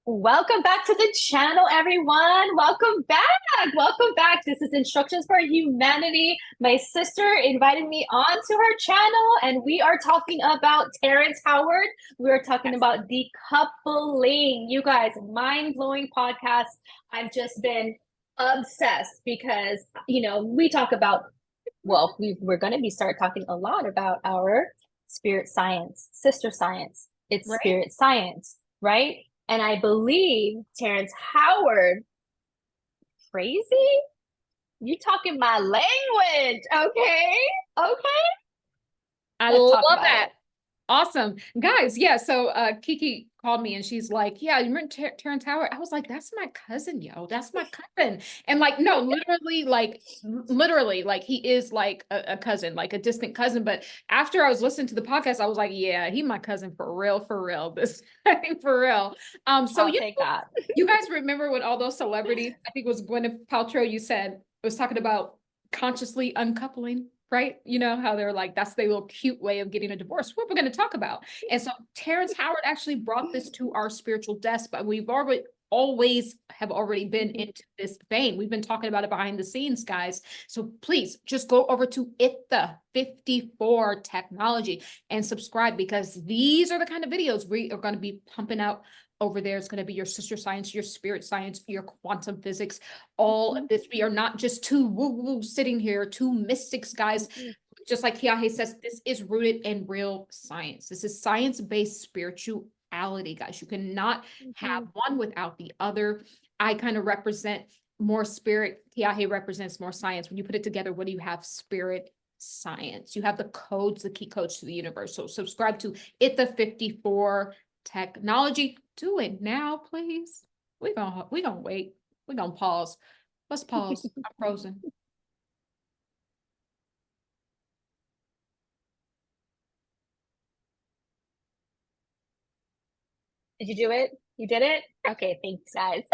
Welcome back to the channel, everyone. Welcome back. Welcome back. This is Instructions for Humanity. My sister invited me onto her channel, and we are talking about Terrence Howard. We are talking Yes. about decoupling. You guys, mind-blowing podcast. I've just been obsessed because, we talk about, we're going to be start talking a lot about our spirit science, sister science. It's Right? spirit science, right? And I believe Terrence Howard, crazy? You talking my language, okay? Okay, I let's love talk about that. it. Awesome. Guys, yeah, so Kiki called me and she's like, "Yeah, you remember Terrence Howard?" I was like, "That's my cousin, yo. That's my cousin." And like, no, literally, like he is like a cousin, like a distant cousin. But after I was listening to the podcast, I was like, "Yeah, he my cousin for real, for real. This for real." So I'll take that. you guys remember when all those celebrities, I think it was Gwyneth Paltrow, you said, was talking about consciously uncoupling, right? You know how they're like, that's their little cute way of getting a divorce. What we're going to talk about. And so Terrence Howard actually brought this to our spiritual desk, but we've already been into this vein. We've been talking about it behind the scenes, guys. So please just go over to the 54 technology and subscribe, because these are the kind of videos we are going to be pumping out over there. Is going to be your sister science, your spirit science, your quantum physics, all of this. We are not just two woo-woo sitting here, two mystics, guys. Just like Kiahe says, this is rooted in real science. This is science-based spirituality, guys. You cannot have one without the other. I kind of represent more spirit. Kiahe represents more science. When you put it together, what do you have? Spirit science. You have the codes, the key codes to the universe. So subscribe to the 54 technology. Do it now, please. We gonna wait. We're gonna pause. Let's pause. I'm frozen. Did you do it? You did it? Okay, thanks, guys.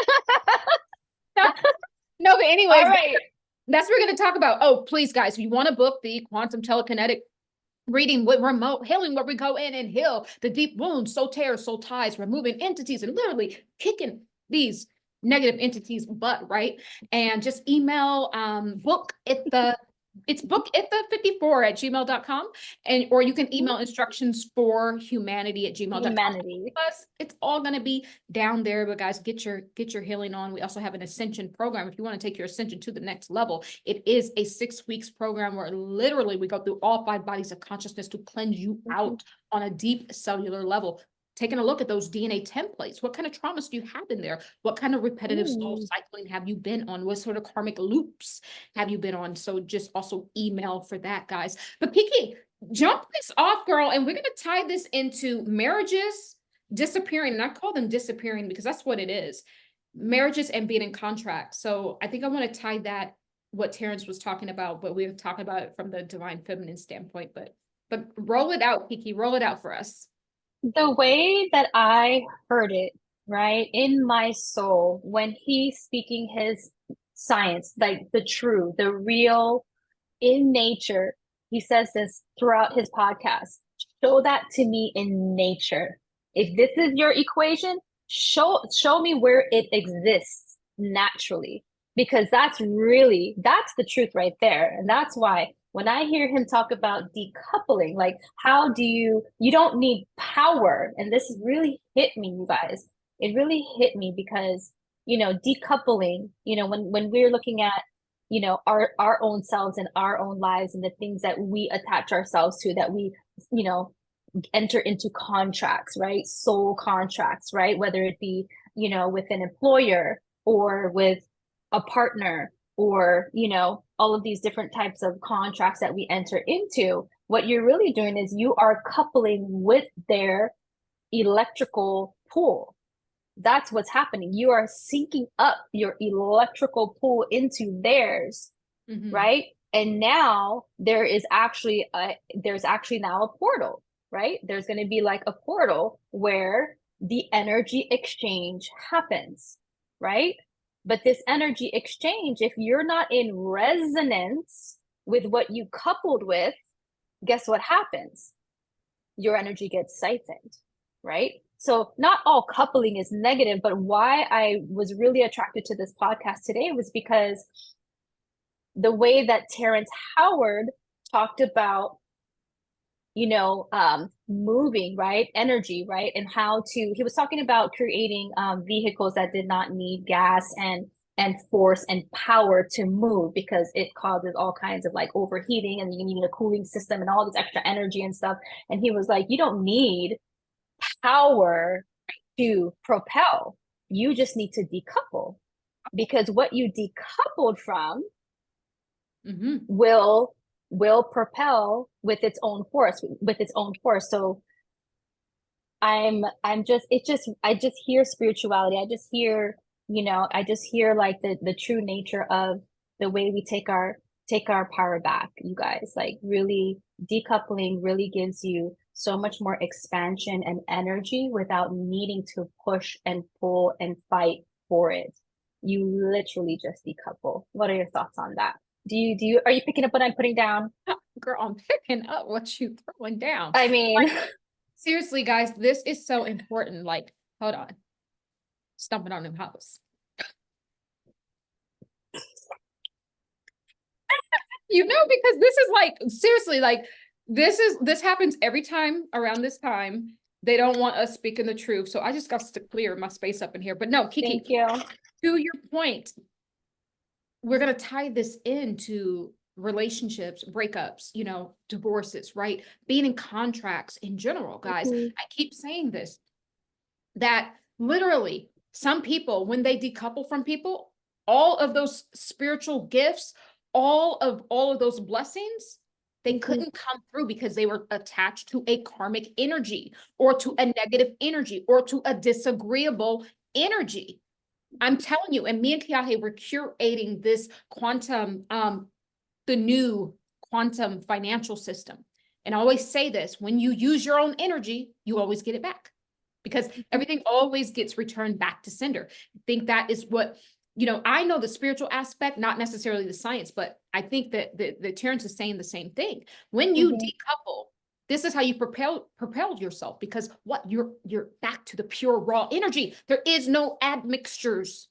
No, but All anyways, right. that's what we're going to talk about. Oh, please, guys, if you want to book the quantum telekinetic reading with remote healing, where we go in and heal the deep wounds, soul tears, soul ties, removing entities, and literally kicking these negative entities butt, right? And just email book at the it's book at the 54 at gmail.com, and or you can email instructions for humanity at gmail.com. Humanity. Plus, it's all going to be down there. But guys, get your healing on. We also have an ascension program if you want to take your ascension to the next level. It is a 6 weeks program where literally we go through all 5 bodies of consciousness to cleanse you out on a deep cellular level. Taking a look at those DNA templates. What kind of traumas do you have in there? What kind of repetitive soul cycling have you been on? What sort of karmic loops have you been on? So just also email for that, guys. But Kiki, jump this off, girl, and we're going to tie this into marriages disappearing. And I call them disappearing because that's what it is. Marriages and being in contracts. So I think I want to tie that, what Terrence was talking about, but we're talking about it from the divine feminine standpoint. But roll it out, Kiki. Roll it out for us. The way that I heard it, right, in my soul, when he's speaking his science, like the true, the real, in nature, he says this throughout his podcast. Show that to me in nature. If this is your equation, show me where it exists naturally. Because that's the truth right there. And that's why when I hear him talk about decoupling, like how do you don't need power. And this really hit me, you guys. It really hit me because, decoupling, when we're looking at our own selves and our own lives and the things that we attach ourselves to, that we you know enter into contracts, right? Soul contracts, right? Whether it be with an employer or with a partner, or all of these different types of contracts that we enter into. What you're really doing is you are coupling with their electrical pool. That's what's happening. You are syncing up your electrical pool into theirs, Mm-hmm. right? And now there's actually now a portal, right? There's going to be like a portal where the energy exchange happens, right? But this energy exchange, if you're not in resonance with what you coupled with, guess what happens? Your energy gets siphoned. right? So not all coupling is negative, but why I was really attracted to this podcast today was because the way that Terrence Howard talked about, moving, right? Energy, right? And how to, he was talking about creating vehicles that did not need gas and force and power to move because it causes all kinds of like overheating and you need a cooling system and all this extra energy and stuff. And he was like, you don't need power to propel. You just need to decouple because what you decoupled from Mm-hmm. will propel with its own force. So I'm just it just I just hear spirituality. I just hear, I just hear like the true nature of the way we take our power back, you guys. Like really decoupling really gives you so much more expansion and energy without needing to push and pull and fight for it. You literally just decouple. What are your thoughts on that? Are you picking up what I'm putting down? Girl, I'm picking up what you throwing down. I mean, Seriously, guys, this is so important. Like, hold on. Stumping on them house. Because this is like, seriously, like, this happens every time around this time. They don't want us speaking the truth. So I just got to clear my space up in here. But no, Kiki, thank you. to your point, we're going to tie this into relationships, breakups, divorces, right? Being in contracts in general, guys. Mhm. I keep saying this, that literally some people, when they decouple from people, all of those spiritual gifts, all of those blessings, they Mhm. couldn't come through because they were attached to a karmic energy or to a negative energy or to a disagreeable energy. I'm telling you, and me and Kiahe were curating this quantum, the new quantum financial system. And I always say this, when you use your own energy, you always get it back because everything always gets returned back to sender. I think that is what, I know the spiritual aspect, not necessarily the science, but I think that the Terrence is saying the same thing. When you Mhm. decouple, this is how you propelled yourself, because what you're back to the pure raw energy. There is no admixtures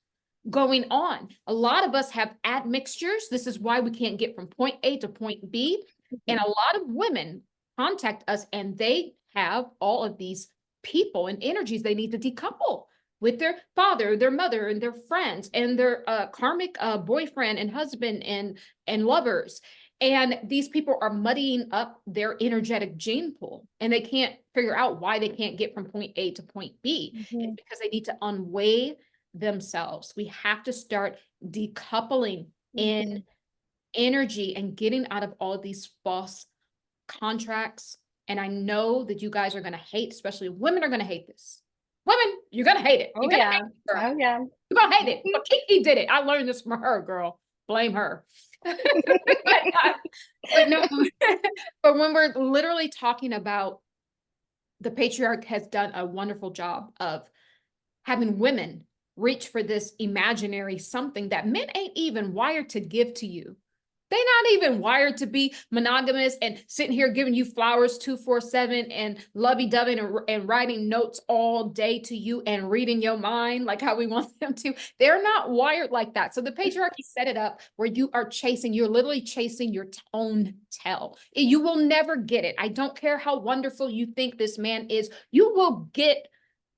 going on. A lot of us have admixtures. This is why we can't get from point A to point B. And a lot of women contact us and they have all of these people and energies they need to decouple with their father, their mother, and their friends, and their karmic boyfriend and husband and lovers. And these people are muddying up their energetic gene pool, and they can't figure out why they can't get from point A to point B. It's Mhm. because they need to unweigh themselves. We have to start decoupling in Mhm. energy and getting out of all of these false contracts. And I know that you guys are going to hate, especially women are going to hate this. Women, you're going to hate it. Oh You're going to hate yeah. it, girl. Oh yeah. You're going to hate it. But Kiki did it. I learned this from her, girl. Blame her. But no, but when we're literally talking about, the patriarch has done a wonderful job of having women reach for this imaginary something that men ain't even wired to give to you. They're not even wired to be monogamous and sitting here giving you flowers 247 and lovey-dovey and writing notes all day to you and reading your mind like how we want them to. They're not wired like that. So the patriarchy set it up where you're literally chasing your own tail. You will never get it. I don't care how wonderful you think this man is. You will get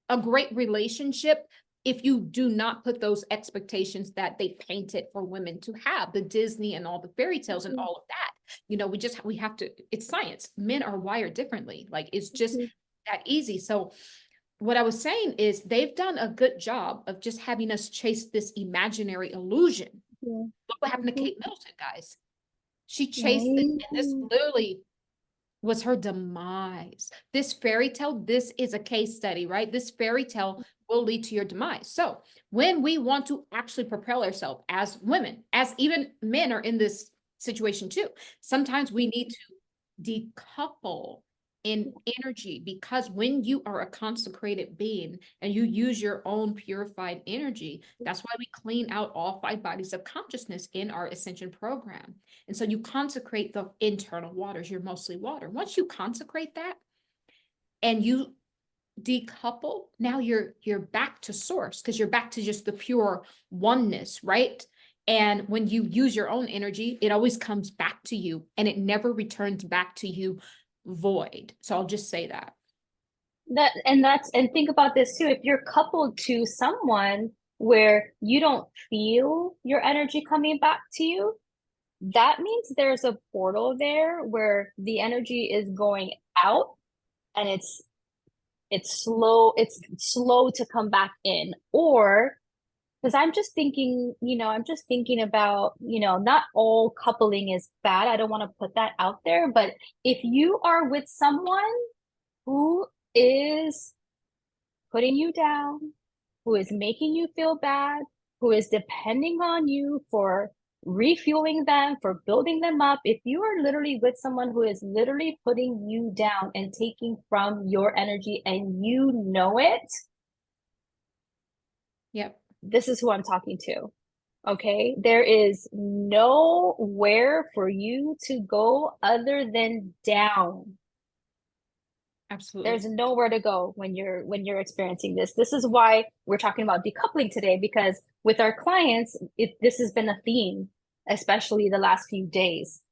a great relationship if you do not put those expectations that they painted for women to have, the Disney and all the fairy tales and all of that. We have to, it's science. Men are wired differently. Like it's just Mhm. that easy. So what I was saying is they've done a good job of just having us chase this imaginary illusion. Mhm. Look what happened to Mhm. Kate Middleton, guys. She chased this, and this Mhm. literally was her demise. This fairy tale, this is a case study, right? This fairy tale will lead to your demise. So when we want to actually propel ourselves as women, as even men are in this situation too, sometimes we need to decouple in energy, because when you are a consecrated being and you use your own purified energy, that's why we clean out all 5 bodies of consciousness in our ascension program. And so you consecrate the internal waters, you're mostly water. Once you consecrate that and you decouple, now you're back to source, because you're back to just the pure oneness, right? And when you use your own energy, it always comes back to you, and it never returns back to you void. So I'll just say that. And think about this too. If you're coupled to someone where you don't feel your energy coming back to you, that means there's a portal there where the energy is going out, and it's slow to come back in. Or because I'm just thinking about, not all coupling is bad. I don't want to put that out there, but if you are with someone who is putting you down, who is making you feel bad, who is depending on you for refueling them, for building them up, if you are literally with someone who is literally putting you down and taking from your energy and you know it, Yep. this is who I'm talking to. Okay. There is nowhere for you to go other than down. Absolutely. There's nowhere to go when you're experiencing this. This is why we're talking about decoupling today, because with our clients, this has been a theme, especially the last few days.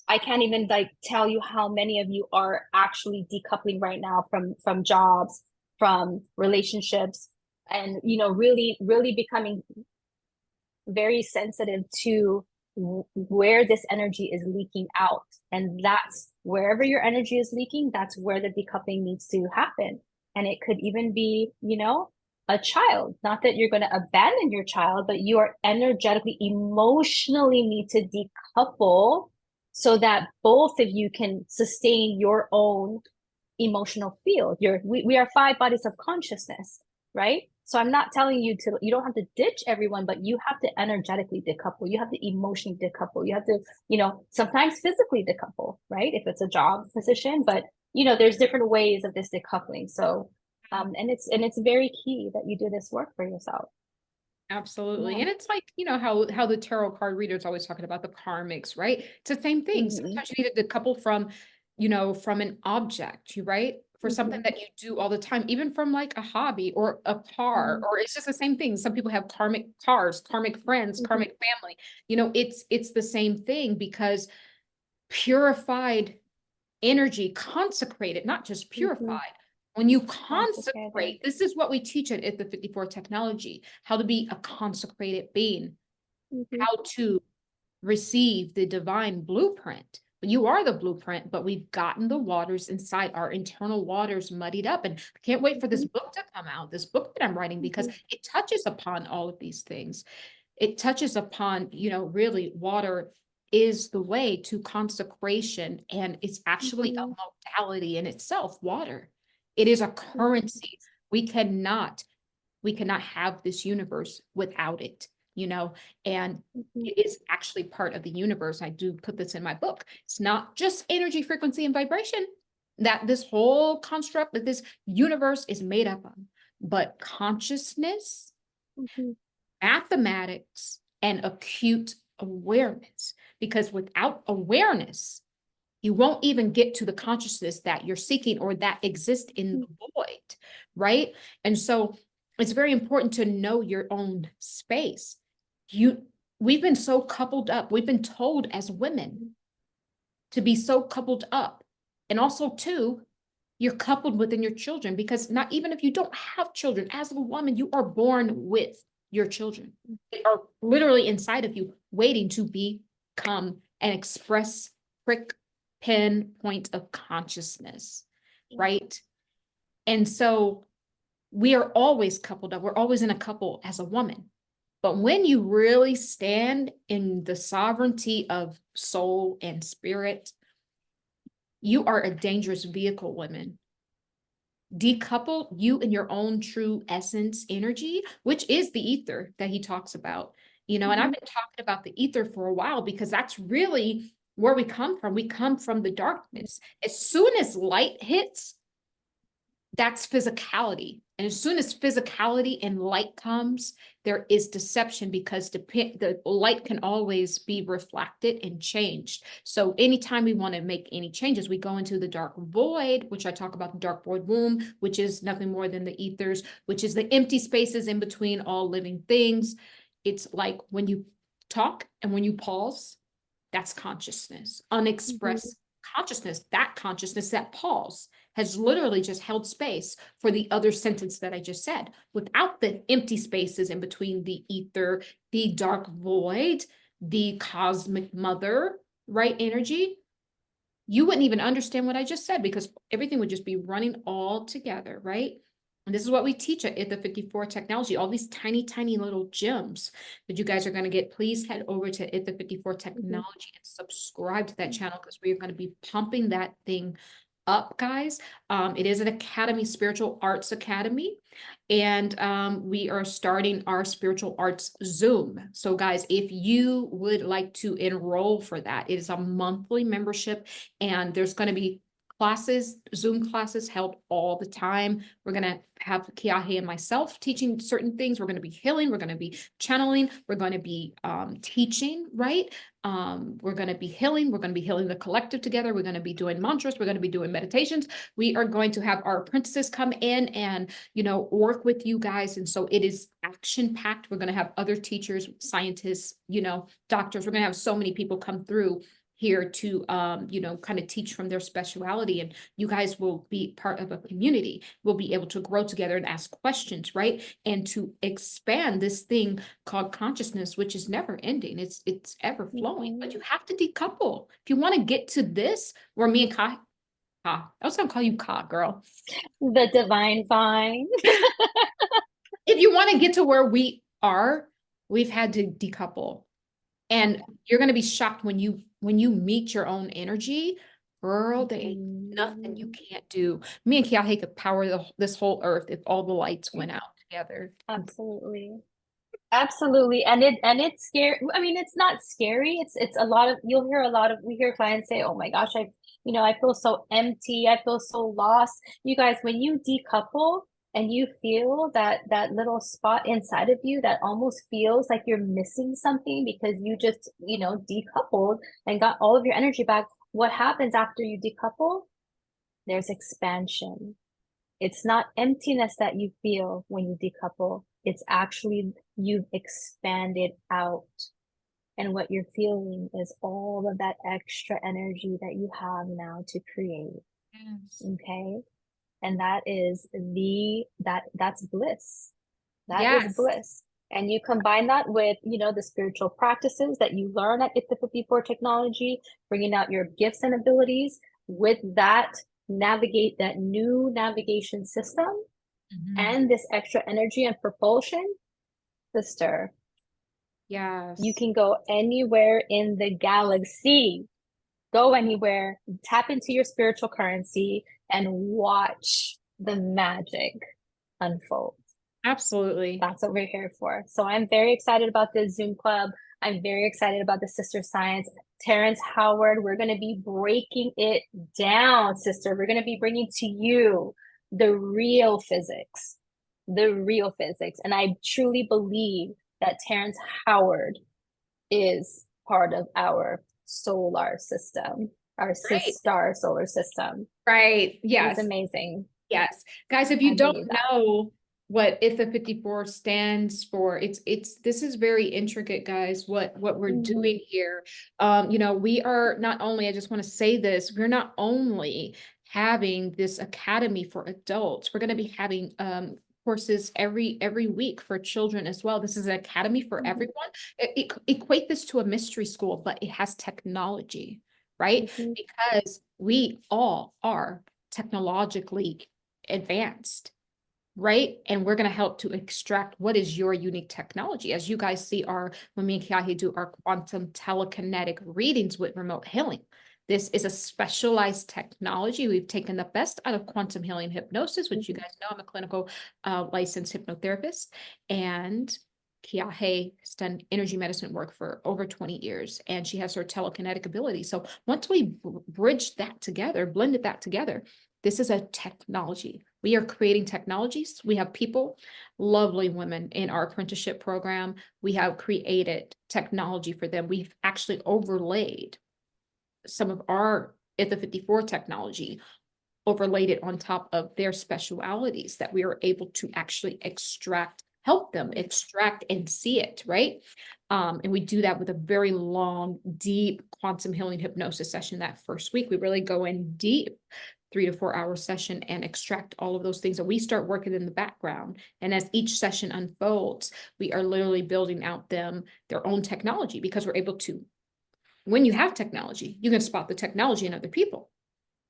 I can't even like tell you how many of you are actually decoupling right now from jobs, from relationships, and really really becoming very sensitive to where this energy is leaking out. And that's wherever your energy is leaking, that's where the decoupling needs to happen. And it could even be, a child. Not that you're going to abandon your child, but you are energetically, emotionally need to decouple so that both of you can sustain your own emotional field. We are 5 bodies of consciousness, right? So I'm not telling you don't have to ditch everyone, but you have to energetically decouple. You have to emotionally decouple. You have to, sometimes physically decouple, right? If it's a job position, but there's different ways of this decoupling. So, and it's very key that you do this work for yourself. Absolutely. Yeah. And it's like, how the tarot card readers always talking about the karmics, right? It's the same thing. Mm-hmm. Sometimes you need to decouple from, from an object, right? For something Mm-hmm. that you do all the time, even from like a hobby or a car, or it's just the same thing. Some people have karmic cars, karmic friends, Mm-hmm. karmic family. It's the same thing, because purified energy, consecrated, not just Mm-hmm. purified. When you Consecrated. consecrate, this is what we teach at the 54 technology, how to be a consecrated being, Mm-hmm. how to receive the divine blueprint. You are the blueprint, but we've gotten the waters inside, our internal waters muddied up. And I can't wait for this Mm-hmm. book to come out, this book that I'm writing, because Mm-hmm. it touches upon all of these things. It touches upon, really, water is the way to consecration, and it's actually a Mm-hmm. modality in itself, water. It is a Mm-hmm. currency. We cannot have this universe without it, and Mm-hmm. it is actually part of the universe. I do put this in my book. It's not just energy, frequency, and vibration that this whole construct, that this universe is made up of, but consciousness, Mm-hmm. mathematics, and acute awareness. Because without awareness, you won't even get to the consciousness that you're seeking or that exists in the void, right? And so it's very important to know your own space. We've been so coupled up. We've been told as women to be so coupled up. And also, too, you're coupled within your children, because not even if you don't have children, as a woman, you are born with your children. They are literally inside of you, waiting to become and express prick pinpoint of consciousness, right? And so we are always coupled up. We're always in a couple as a woman. But when you really stand in the sovereignty of soul and spirit, you are a dangerous vehicle, women. Decouple you and your own true essence energy, which is the ether that he talks about. And I've been talking about the ether for a while, because that's really where we come from. We come from the darkness. As soon as light hits, that's physicality. And as soon as physicality and light comes, there is deception, because the light can always be reflected and changed. So anytime we want to make any changes, we go into the dark void, which I talk about, the dark void womb, which is nothing more than the ethers, which is the empty spaces in between all living things. It's like when you talk and when you pause, that's consciousness, Mhm. unexpressed consciousness. That consciousness, that pause, has literally just held space for the other sentence that I just said. Without the empty spaces in between the ether, the dark void, the cosmic mother, right, energy, you wouldn't even understand what I just said, because everything would just be running all together, right? And this is what we teach at the 54 technology, all these tiny, tiny little gems that you guys are going to get. Please head over to the 54 Mhm. technology and subscribe to that channel, because we are going to be pumping that thing up, guys. It is an academy, spiritual arts academy, and we are starting our spiritual arts Zoom. So guys, if you would like to enroll for that, it is a monthly membership, and there's going to be classes, Zoom classes held all the time. We're going to have Kiahe and myself teaching certain things. We're going to be healing. We're going to be channeling. We're going to be teaching, right? We're going to be healing. We're going to be healing the collective together. We're going to be doing mantras. We're going to be doing meditations. We are going to have our apprentices come in and, work with you guys. And so it is action packed. We're going to have other teachers, scientists, doctors. We're going to have so many people come through here to kind of teach from their speciality, and you guys will be part of a community. We'll be able to grow together and ask questions, right? And to expand this thing called consciousness, which is never ending. It's ever flowing, but Mhm. you have to decouple if you want to get to this where me and Ka, I was gonna call you Ka, girl. The divine vine. If you want to get to where we are, we've had to decouple. And you're going to be shocked when you meet your own energy, girl, there ain't nothing you Mhm. can't do. Me and Kiahe could power this whole earth if all the lights went out together. Absolutely. Absolutely. And it's scary. I mean, it's not scary. It's a lot of, you'll hear a lot of, we hear clients say, "Oh my gosh, I feel so empty. I feel so lost." You guys, when you decouple and you feel that little spot inside of you that almost feels like you're missing something because you just, decoupled and got all of your energy back, what happens after you decouple? There's expansion. It's not emptiness that you feel when you decouple. It's actually you've expanded out. And what you're feeling is all of that extra energy that you have now to create. Yes. Okay. And that's bliss. That is Yes. bliss. And you combine that with, the spiritual practices that you learn at ITHA 54 technology, bringing out your gifts and abilities with that, navigate that new navigation system Mhm. and this extra energy and propulsion, sister, you Yes. can go anywhere in the galaxy. Go anywhere, tap into your spiritual currency, and watch the magic unfold. Absolutely. That's what we're here for. So I'm very excited about this Zoom club. I'm very excited about the Sister Science. Terrence Howard, we're going to be breaking it down, sister. We're going to be bringing to you the real physics, the real physics. And I truly believe that Terrence Howard is part of our solar system, our Right. star solar system. Right. He's Yes. amazing. Yes. Guys, if I you don't believe that. know what IFA 54 stands for, this is very intricate, guys, what we're Mhm. doing here. We are not only, I just want to say this, we're not only having this academy for adults, we're going to be having courses every week for children as well. This is an academy for Mhm. everyone. Equate this to a mystery school, but it has technology, right? Mhm. Because we all are technologically advanced, right? And we're going to help to extract what is your unique technology. As you guys see when me and Kiahi do our quantum telekinetic readings with remote healing. This is a specialized technology. We've taken the best out of quantum healing hypnosis, which you Mhm. guys know I'm a clinical licensed hypnotherapist. And Kiahe has done energy medicine work for over 20 years, and she has her telekinetic ability. So once we bridged that together, blended that together, this is a technology. We are creating technologies. We have people, lovely women in our apprenticeship program. We have created technology for them. We've actually overlaid some of our ITHA 54 technology, overlaid it on top of their specialities that we are able to actually help them extract and see it, right? And we do that with a very long, deep quantum healing hypnosis session. That first week, we really go in deep, 3 to 4 hour session, and extract all of those things. And we start working in the background. And as each session unfolds, we are literally building out their own technology, because we're able to, when you have technology, you can spot the technology in other people.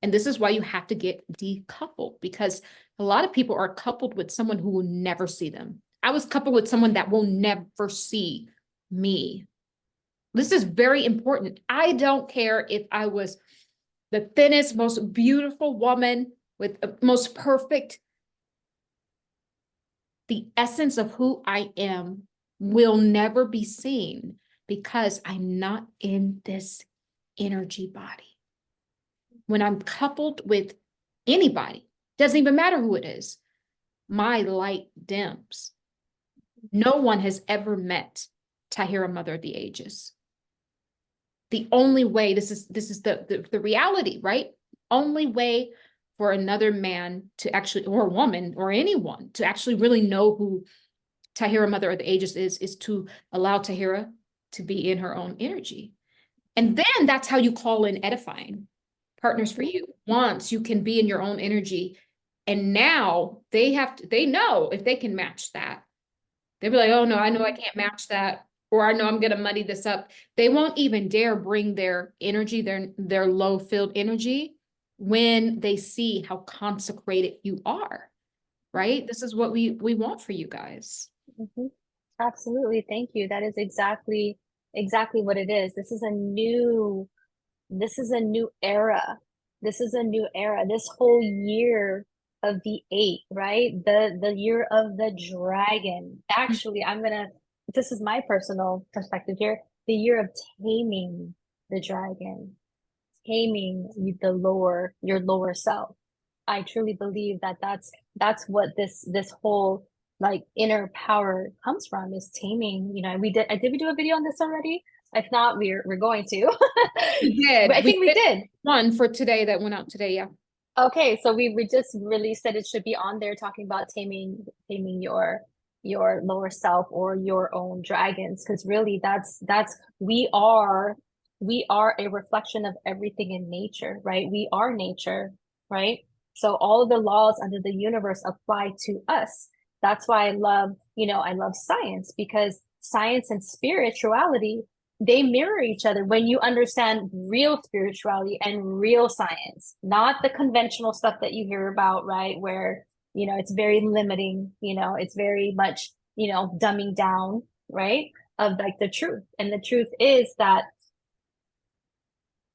And this is why you have to get decoupled, because a lot of people are coupled with someone who will never see them. I was coupled with someone that will never see me. This is very important. I don't care if I was the thinnest, most beautiful woman with the most perfect. The essence of who I am will never be seen, because I'm not in this energy body. When I'm coupled with anybody, doesn't even matter who it is, my light dims. No one has ever met Tahira, Mother of the Ages. The only way, this is the reality, right? Only way for another man to actually, or a woman, or anyone to actually really know who Tahira, Mother of the Ages is to allow Tahira to be in her own energy. And then that's how you call in edifying partners for you. Once you can be in your own energy, and now they know if they can match that, they'll be like, oh no, I know I can't match that, or I know I'm gonna muddy this up. They won't even dare bring their energy, their low filled energy, when they see how consecrated you are, right? This is what we want for you guys. Mhm. Absolutely. Thank you. That is exactly what it is. This is a new era. This is a new era. This whole year of the 8, right? The year of the dragon. Actually, this is my personal perspective here. The year of taming the dragon, taming your lower self. I truly believe that that's what this whole like inner power comes from, is taming. Did we do a video on this already? If not, we're going to. We But I did. think we did. One for today that went out today, yeah. Okay, so we just released that it should be on there, talking about taming your lower self, or your own dragons, because really that's we are a reflection of everything in nature, right? We are nature, right? So all of the laws under the universe apply to us. That's why I love science, because science and spirituality, they mirror each other when you understand real spirituality and real science, not the conventional stuff that you hear about, right? Where, it's very limiting, it's very much, dumbing down, right? Of like the truth. And the truth is that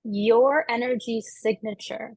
your energy signature,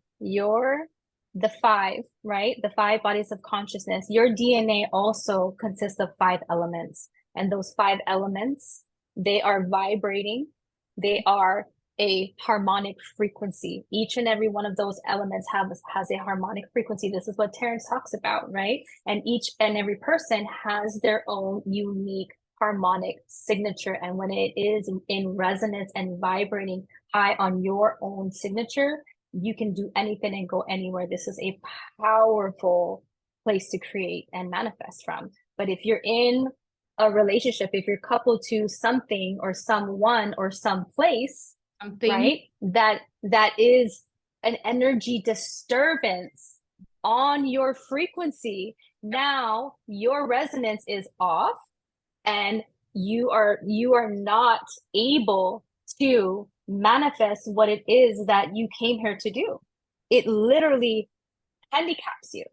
the 5, right? The 5 bodies of consciousness, your DNA also consists of 5 elements. And those 5 elements, they are vibrating, they are a harmonic frequency. Each and every one of those elements has a harmonic frequency. This is what Terrence talks about, right? And each and every person has their own unique harmonic signature. And when it is in resonance and vibrating high on your own signature, you can do anything and go anywhere. This is a powerful place to create and manifest from. But if you're in a relationship, if you're coupled to something or someone or some place, right, that is an energy disturbance on your frequency, now your resonance is off, and you are not able to manifest what it is that you came here to do. It literally handicaps you.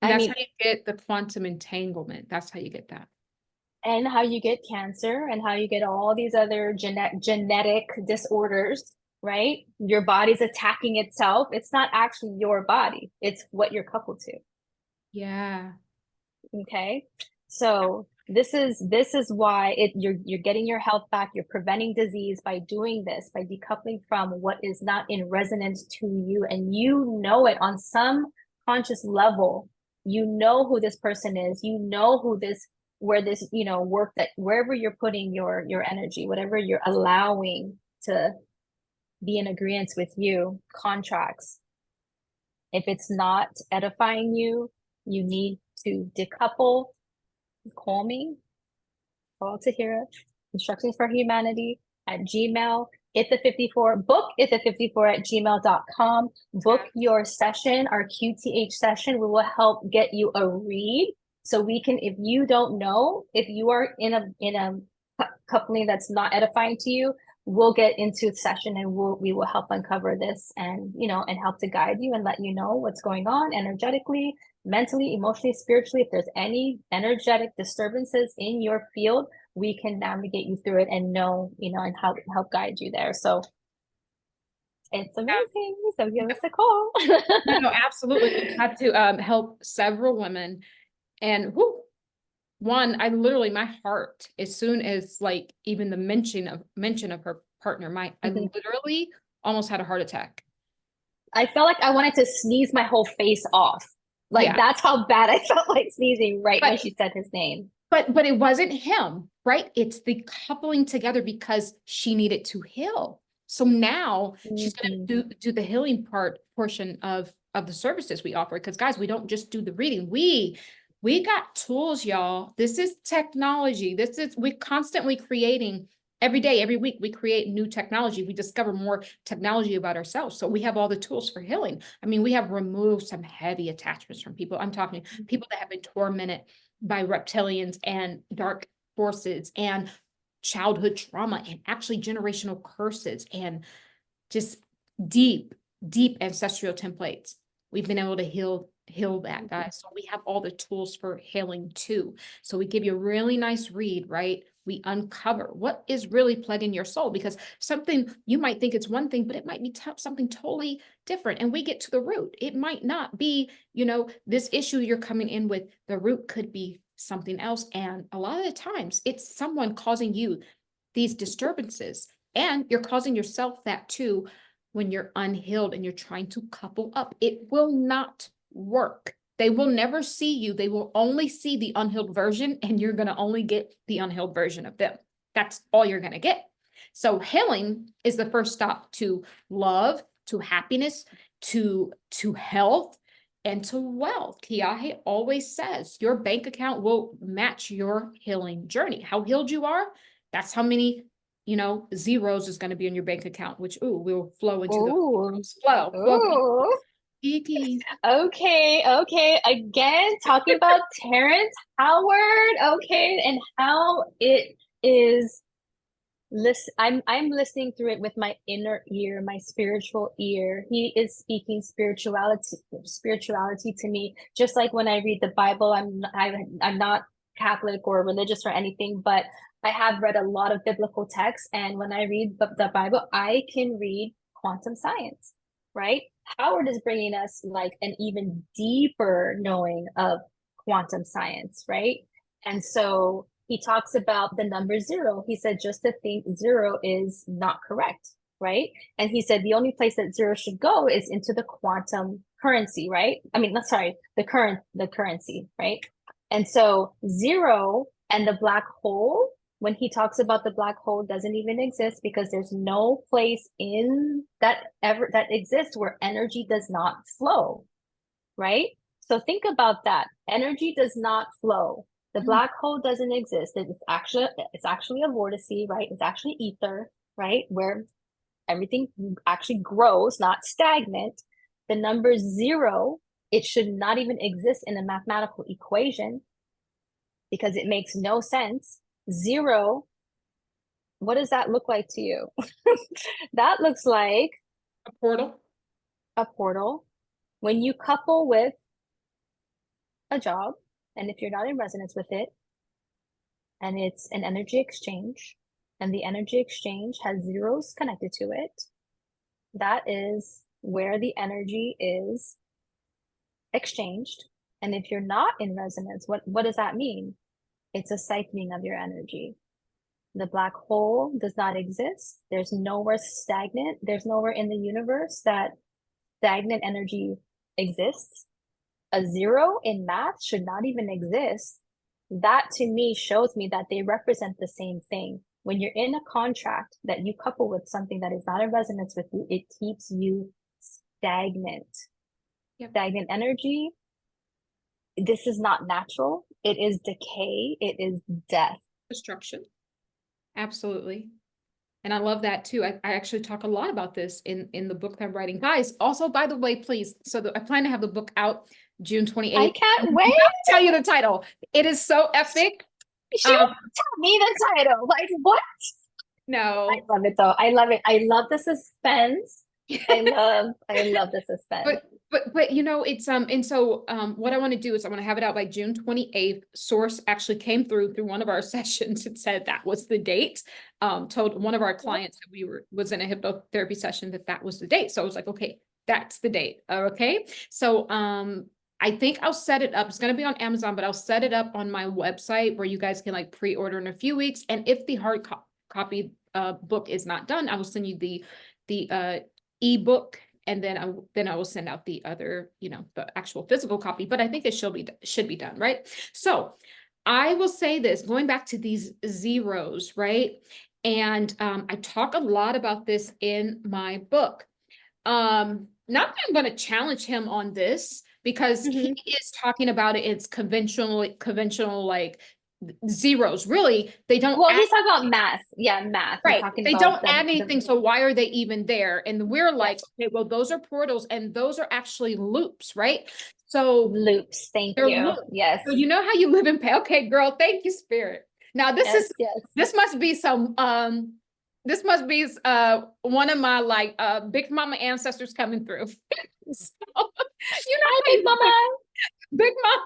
And that's how you get the quantum entanglement. That's how you get that. And how you get cancer, and how you get all these other genetic disorders, right? Your body's attacking itself. It's not actually your body. It's what you're coupled to. Yeah. Okay. So this is why you're getting your health back. You're preventing disease by doing this, by decoupling from what is not in resonance to you, and you know it on some conscious level, you know who this person is, you know who this, where this, work, that wherever you're putting your energy, whatever you're allowing to be in agreement with you, contracts. If it's not edifying you, you need to decouple. Call me, call Tahira, instructions for humanity at Gmail. It's a 54 book. It's a 54 at gmail.com. Book your session, our QTH session. We will help get you a read. So we can, if you don't know, if you are in a coupling that's not edifying to you, we'll get into session and we will help uncover this, and and help to guide you and let you know what's going on energetically, mentally, emotionally, spiritually. If there's any energetic disturbances in your field, we can navigate you through it and know, and help guide you there. So it's amazing. So give us a call. No, absolutely. We've had to help several women, and one, I literally, my heart, as soon as like even the mention of her partner, I literally almost had a heart attack. I felt like I wanted to sneeze my whole face off. Like, Yeah. that's how bad I felt like sneezing when she said his name. But it wasn't him, right? It's the coupling together because she needed to heal. So now she's going to do the healing portion of the services we offer. Because guys, we don't just do the reading. We got tools, y'all. This is technology. We're constantly creating. Every day, every week, we create new technology. We discover more technology about ourselves. So we have all the tools for healing. I mean, we have removed some heavy attachments from people. I'm talking people that have been tormented by reptilians and dark forces and childhood trauma and actually generational curses and just deep, deep ancestral templates. We've been able to heal that, guys. So we have all the tools for healing too. So we give you a really nice read, right? We uncover what is really plaguing your soul, because something you might think it's one thing, but it might be something totally different. And we get to the root. It might not be, this issue you're coming in with. The root could be something else. And a lot of the times it's someone causing you these disturbances, and you're causing yourself that too when you're unhealed and you're trying to couple up. It will not work. They will never see you. They will only see the unhealed version, and you're going to only get the unhealed version of them. That's all you're going to get. So healing is the first stop to love, to happiness, to health, and to wealth. Kiahe always says your bank account will match your healing journey. How healed you are, that's how many zeros is going to be in your bank account, which will flow into those flow. Okay. Again, talking about Terrence Howard. Okay, and how it is. I'm listening through it with my inner ear, my spiritual ear. He is speaking spirituality to me. Just like when I read the Bible, I'm not Catholic or religious or anything, but I have read a lot of biblical texts, and when I read the Bible, I can read quantum science, right? Howard is bringing us like an even deeper knowing of quantum science, right? And so he talks about the number zero. He said just to think zero is not correct, right? And he said the only place that zero should go is into the quantum currency, right? I mean, sorry, the currency, right? And so zero and the black hole, when he talks about the black hole, doesn't even exist, because there's no place in that exists where energy does not flow, right? So think about that. Energy does not flow. The black hole doesn't exist. It's actually a vortice, right? It's actually ether, right? Where everything actually grows, not stagnant. The number zero, it should not even exist in a mathematical equation, because it makes no sense. Zero, what does that look like to you? That looks like a portal. A portal. When you couple with a job, and if you're not in resonance with it, and it's an energy exchange, and the energy exchange has zeros connected to it, that is where the energy is exchanged. And if you're not in resonance, what does that mean? It's a siphoning of your energy. The black hole does not exist. There's nowhere stagnant. There's nowhere in the universe that stagnant energy exists. a zero in math should not even exist. That to me shows me that they represent the same thing. When you're in a contract that you couple with something that is not in resonance with you, it keeps you stagnant. Yep. Stagnant energy. This is not natural. It is decay. It is death. Destruction. Absolutely. And I love that too. I actually talk a lot about this in the book that I'm writing. Guys, also, by the way, please, I plan to have the book out June 28th. I can't wait. I'll tell you the title. It is so epic. She won't tell me the title. Like, what? No. I love it though. I love it. I love the suspense. I love the suspense. But you know, it's and so what I want to do is I want to have it out by June 28th. Source actually came through one of our sessions and said that was the date. Told one of our clients that was in a hypnotherapy session that was the date. So I was like, okay, that's the date. Okay. So I think I'll set it up. It's going to be on Amazon, but I'll set it up on my website where you guys can like pre-order in a few weeks. And if the hard copy book is not done, I will send you the ebook, and then I will send out the other, you know, the actual physical copy. But I think it should be done, right? So I will say this, going back to these zeros, right? And I talk a lot about this in my book. Not that I'm going to challenge him on this, because he is talking about it. It's conventional like zeros. Really, they don't. Well, he's talking about math. Yeah, math. Right. They don't add anything. So why are they even there? And we're like, okay, well, those are portals, and those are actually loops, right? So loops. Thank you. Loops. Yes. So you know how you live in pain. Okay, girl. Thank you, spirit. Now this must be some this must be one of my like big mama ancestors coming through. So, you know, big mama. Big mom,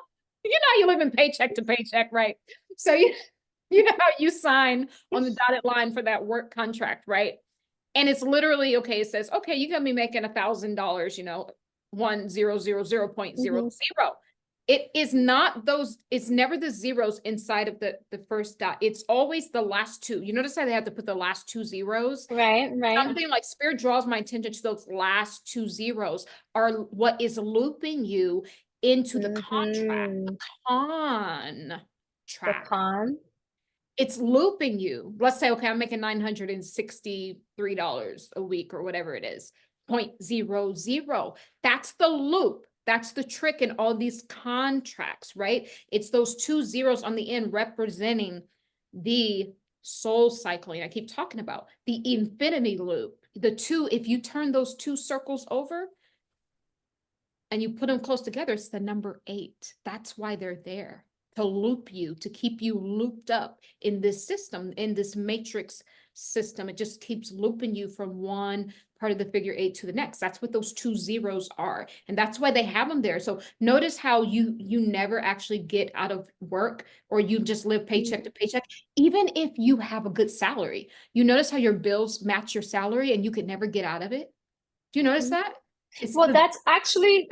you know, you live in paycheck to paycheck, right? So you know how you sign on the dotted line for that work contract, right? And it's literally, okay, it says, okay, you're gonna be making $1,000, you know, 1000.00. It is not those, it's never the zeros inside of the first dot. It's always the last two. You notice how they have to put the last two zeros? Right. Something like spirit draws my attention to those last two zeros are what is looping you into the contract. The con. It's looping you. Let's say, okay, I'm making $963 a week or whatever it is. 0.00. That's the loop. That's the trick in all these contracts, right? It's those two zeros on the end representing the soul cycling I keep talking about, the infinity loop. The two, if you turn those two circles over and you put them close together, it's the number 8. That's why they're there, to loop you, to keep you looped up in this system, in this matrix system. It just keeps looping you from one part of the figure 8 to the next. That's what those two zeros are. And that's why they have them there. So notice how you never actually get out of work, or you just live paycheck to paycheck. Even if you have a good salary, you notice how your bills match your salary and you could never get out of it. Do you notice that? Well, that's actually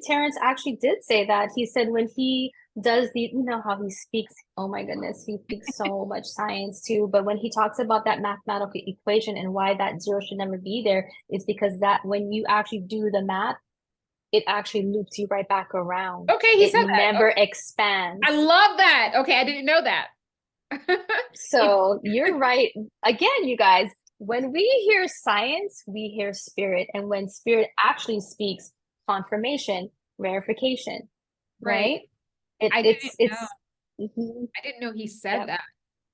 Terrence actually did say that. He said when he does you know how he speaks, oh my goodness, he speaks so much science too, but when he talks about that mathematical equation and why that zero should never be there, is because that when you actually do the math, it actually loops you right back around. Okay, he said that. It never expands. I love that. Okay, I didn't know that. So you're right. Again, you guys, when we hear science, we hear spirit. And when spirit actually speaks, confirmation, verification, right? I didn't know he said that.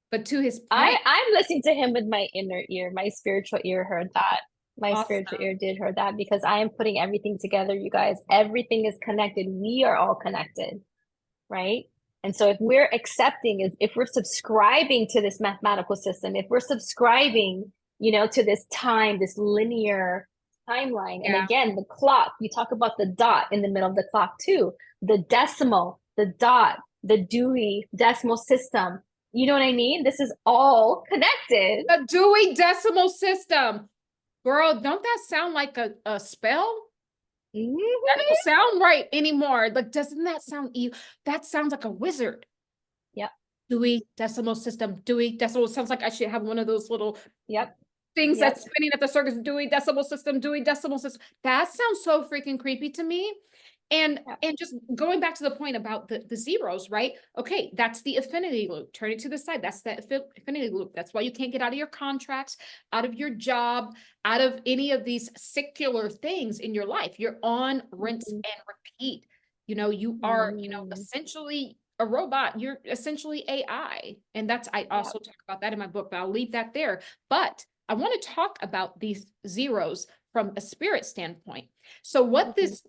But to his point, I'm listening to him with my inner ear. My spiritual ear heard that. My spiritual ear did hear that, because I am putting everything together, you guys. Everything is connected. We are all connected, right? And so if we're accepting, if we're subscribing to this mathematical system, if we're subscribing, you know, to this time, this linear timeline. And again, the clock, you talk about the dot in the middle of the clock too, the decimal, the dot, the Dewey Decimal System. You know what I mean? This is all connected. The Dewey Decimal System. Girl, don't that sound like a spell? That doesn't sound right anymore. Like, doesn't that sound evil? That sounds like a wizard. Yep. Dewey Decimal System. Dewey Decimal. Sounds like I should have one of those little things that's spinning at the circus. Dewey Decimal System. Dewey Decimal System. That sounds so freaking creepy to me. Yeah. And just going back to the point about the zeros, right? Okay, that's the affinity loop. Turn it to the side. That's the affinity loop. That's why you can't get out of your contracts, out of your job, out of any of these secular things in your life. You're on rinse Mhm. and repeat. You know, you are, you know, Mm. essentially a robot. You're essentially AI. And that's, I Yeah. also talk about that in my book, but I'll leave that there. But I want to talk about these zeros from a spirit standpoint. So Mhm.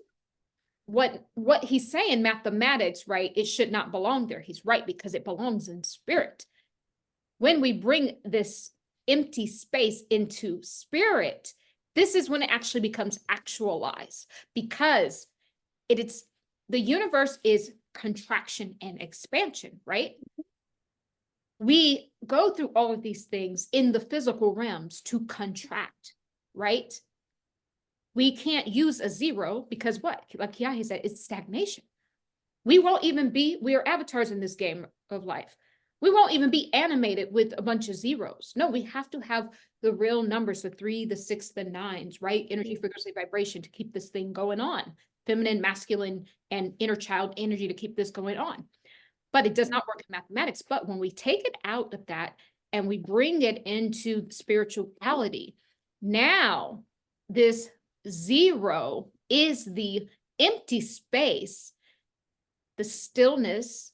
what he's saying, mathematics, right? It should not belong there. He's right, because it belongs in spirit. When we bring this empty space into spirit, this is when it actually becomes actualized, because it's the universe is contraction and expansion, right? We go through all of these things in the physical realms to contract, right? We can't use a zero because what? Like Yahi said, it's stagnation. We won't even be, we are avatars in this game of life. We won't even be animated with a bunch of zeros. No, we have to have the real numbers, the 3, the 6, the 9s, right? Energy, frequency, vibration to keep this thing going on. Feminine, masculine, and inner child energy to keep this going on. But it does not work in mathematics. But when we take it out of that and we bring it into spirituality, now this zero is the empty space, the stillness,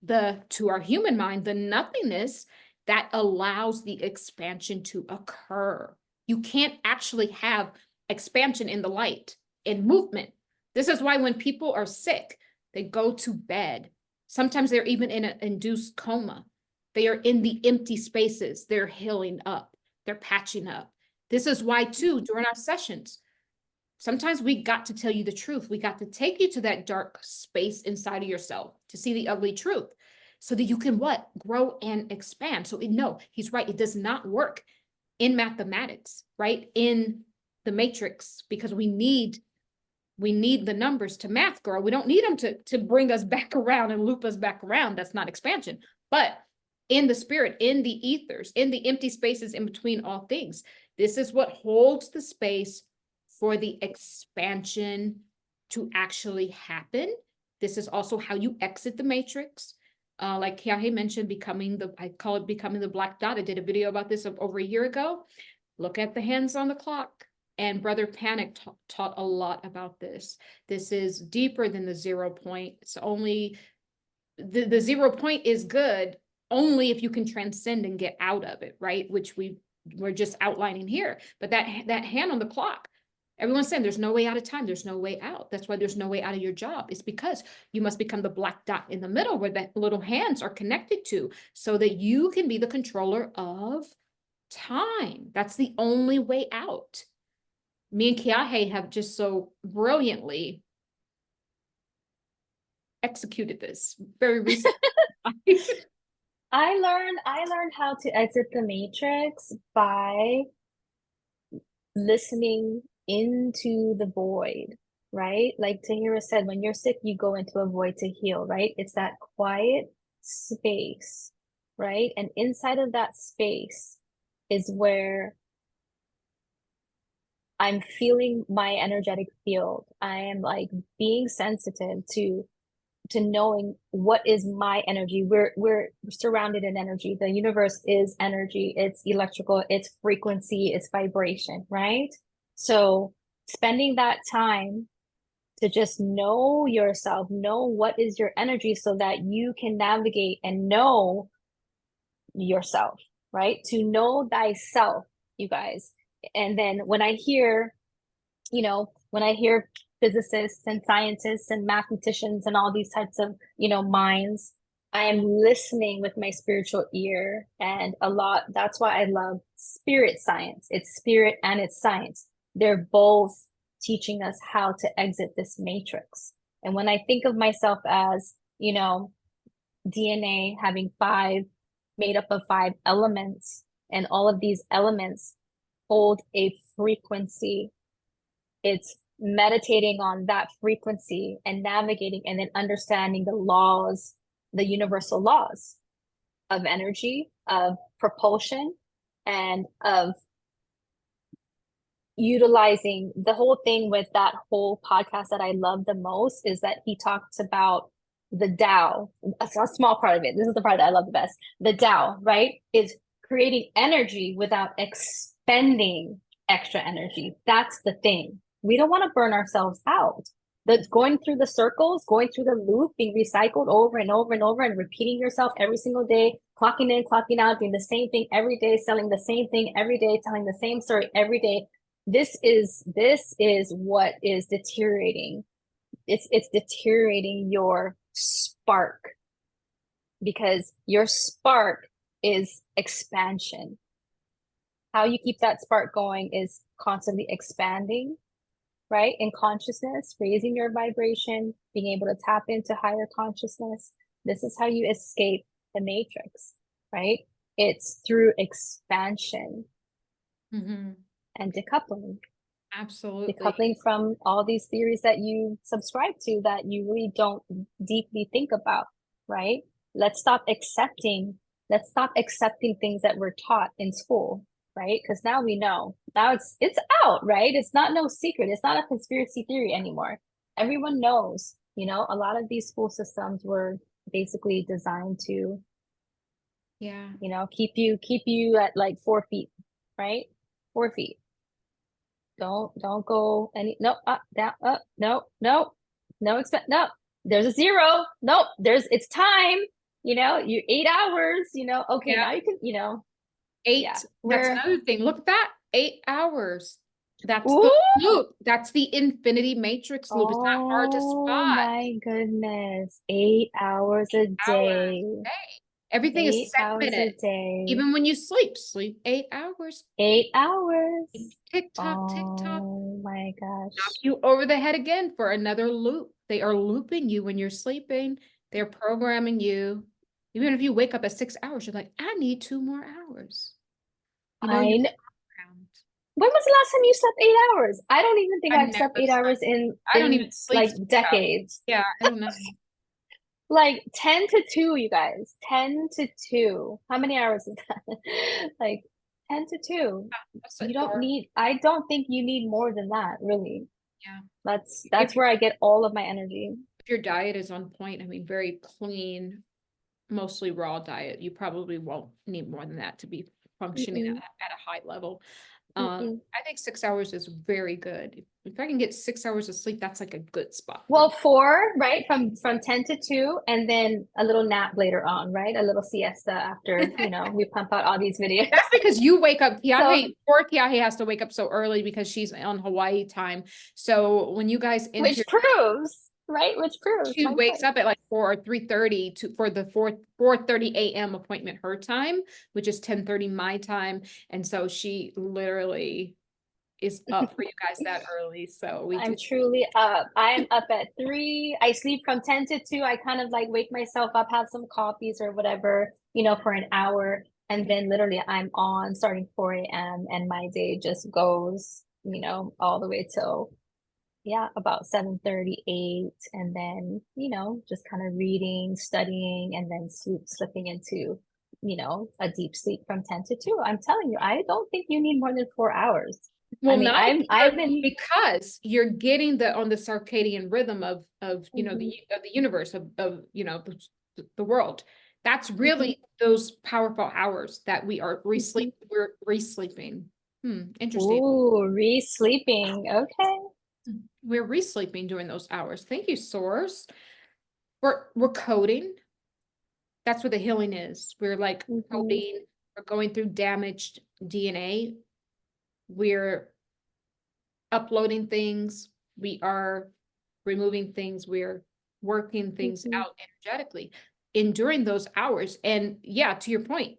the, to our human mind, the nothingness that allows the expansion to occur. You can't actually have expansion in the light, in movement. This is why when people are sick, they go to bed. Sometimes they're even in an induced coma. They are in the empty spaces. They're healing up. They're patching up. This is why, too, during our sessions, sometimes we got to tell you the truth. We got to take you to that dark space inside of yourself to see the ugly truth so that you can what? Grow and expand. So no, he's right. It does not work in mathematics, right? In the matrix, because we need the numbers to math, girl. We don't need them to bring us back around and loop us back around. That's not expansion. But in the spirit, in the ethers, in the empty spaces in between all things, this is what holds the space for the expansion to actually happen. This is also how you exit the matrix. Like Kiahe mentioned, becoming the, I call it becoming the black dot. I did a video about this over a year ago. Look at the hands on the clock. And Brother Panic taught a lot about this. This is deeper than the 0 point. It's only, the 0 point is good only if you can transcend and get out of it, right? Which we're just outlining here. But that hand on the clock, everyone's saying there's no way out of time. There's no way out. That's why there's no way out of your job. It's because you must become the black dot in the middle where that little hands are connected to, so that you can be the controller of time. That's the only way out. Me and Kiahe have just so brilliantly executed this very recently. I learned how to exit the matrix by listening into the void, right? Like Tahira said, when you're sick, you go into a void to heal, right? It's that quiet space, right? And inside of that space is where I'm feeling my energetic field. I am like being sensitive to knowing what is my energy. We're surrounded in energy. The universe is energy. It's electrical, it's frequency, it's vibration, right? So spending that time to just know yourself, know what is your energy so that you can navigate and know yourself, right? To know thyself, you guys. And then when I hear, when I hear physicists and scientists and mathematicians and all these types of, minds, I am listening with my spiritual ear. And a lot, that's why I love spirit science. It's spirit and it's science. They're both teaching us how to exit this matrix. And when I think of myself as, DNA having made up of 5 elements, and all of these elements hold a frequency, it's meditating on that frequency and navigating and then understanding the laws, the universal laws of energy, of propulsion, and of utilizing the whole thing with that whole podcast that I love the most is that he talks about the Tao, a small part of it. This is the part that I love the best. The Tao, right, is creating energy without expending extra energy. That's the thing. We don't want to burn ourselves out. That's going through the circles, going through the loop, being recycled over and over and over and repeating yourself every single day, clocking in, clocking out, doing the same thing every day, selling the same thing every day, telling the same story every day. This is what is deteriorating. It's deteriorating your spark, because your spark is expansion. How you keep that spark going is constantly expanding, right? In consciousness, raising your vibration, being able to tap into higher consciousness. This is how you escape the matrix, right? It's through expansion and decoupling. Absolutely. Decoupling from all these theories that you subscribe to that you really don't deeply think about, right? Let's stop accepting things that we're taught in school, right? Because now we know. Now it's out, right? It's not no secret. It's not a conspiracy theory anymore. Everyone knows, a lot of these school systems were basically designed to, keep you at like 4 feet, right? 4 feet. Don't go any no up down up no expect no. There's a zero. Nope. It's time. You 8 hours. Okay, Yeah. now you can. 8. Yeah, That's we're another thing. Look at that. 8 hours. That's ooh. the loop. That's the infinity matrix loop. It's not hard to Oh spot. my goodness, 8 hours a 8 hours day. a day. Everything is 8 hours a segmented. day. Even when you sleep 8 hours. Tick tock, tick tock. Oh my Knock gosh. you over the head again for another loop. They are looping you when you're sleeping. They're programming you. Even if you wake up at 6 hours, you're like, I need 2 more hours. You're I programmed. When was the last time you slept 8 hours? I don't even think I I've never slept 8 hours slept. in I don't even in sleep like 6 hours. decades. Yeah, I don't know. Like 10 to 2, you guys. 10 to 2. How many hours is that? Like 10 to 2. That's You like don't 4. need, I don't think you need more than that, really. Yeah. That's where I get all of my energy. If your diet is on point, I mean, very clean, mostly raw diet, you probably won't need more than that to be functioning Mm-mm, at a high level. mm-mm. I think 6 hours is very good. If I can get 6 hours of sleep, that's like a good spot for Well, me. 4, right? From 10 to 2, and then a little nap later on, right? A little siesta after, we pump out all these videos. That's because you wake up, So, poor Tiahe has to wake up so early because she's on Hawaii time. So when you guys enter, which proves, right? Which proves she my wakes point. up at like 4 or 3:30 for the 4:30 a.m. appointment her time, which is 10:30 my time. And so she literally is up for you guys that early. So we I'm do. truly up. I am up at 3. I sleep from 10 to 2. I kind of like wake myself up, have some coffees or whatever, for an hour. And then literally I'm on starting 4 a.m. and my day just goes, all the way till, yeah, about 7:38. And then, just kind of reading, studying, and then slipping into, a deep sleep from 10 to 2. I'm telling you, I don't think you need more than 4 hours. I Well, mean, not I've been because you're getting on the circadian rhythm of mhm, the universe of the world. That's mhm. really those powerful hours that we are Mhm. we're re-sleeping. Interesting. Ooh, re-sleeping. Okay. We're re-sleeping during those hours. Thank you, Source. We're coding. That's what the healing is. We're like Mhm. coding, we're going through damaged DNA. We're uploading things, we are removing things, we're working things Mhm. out energetically in during those hours. And yeah, to your point,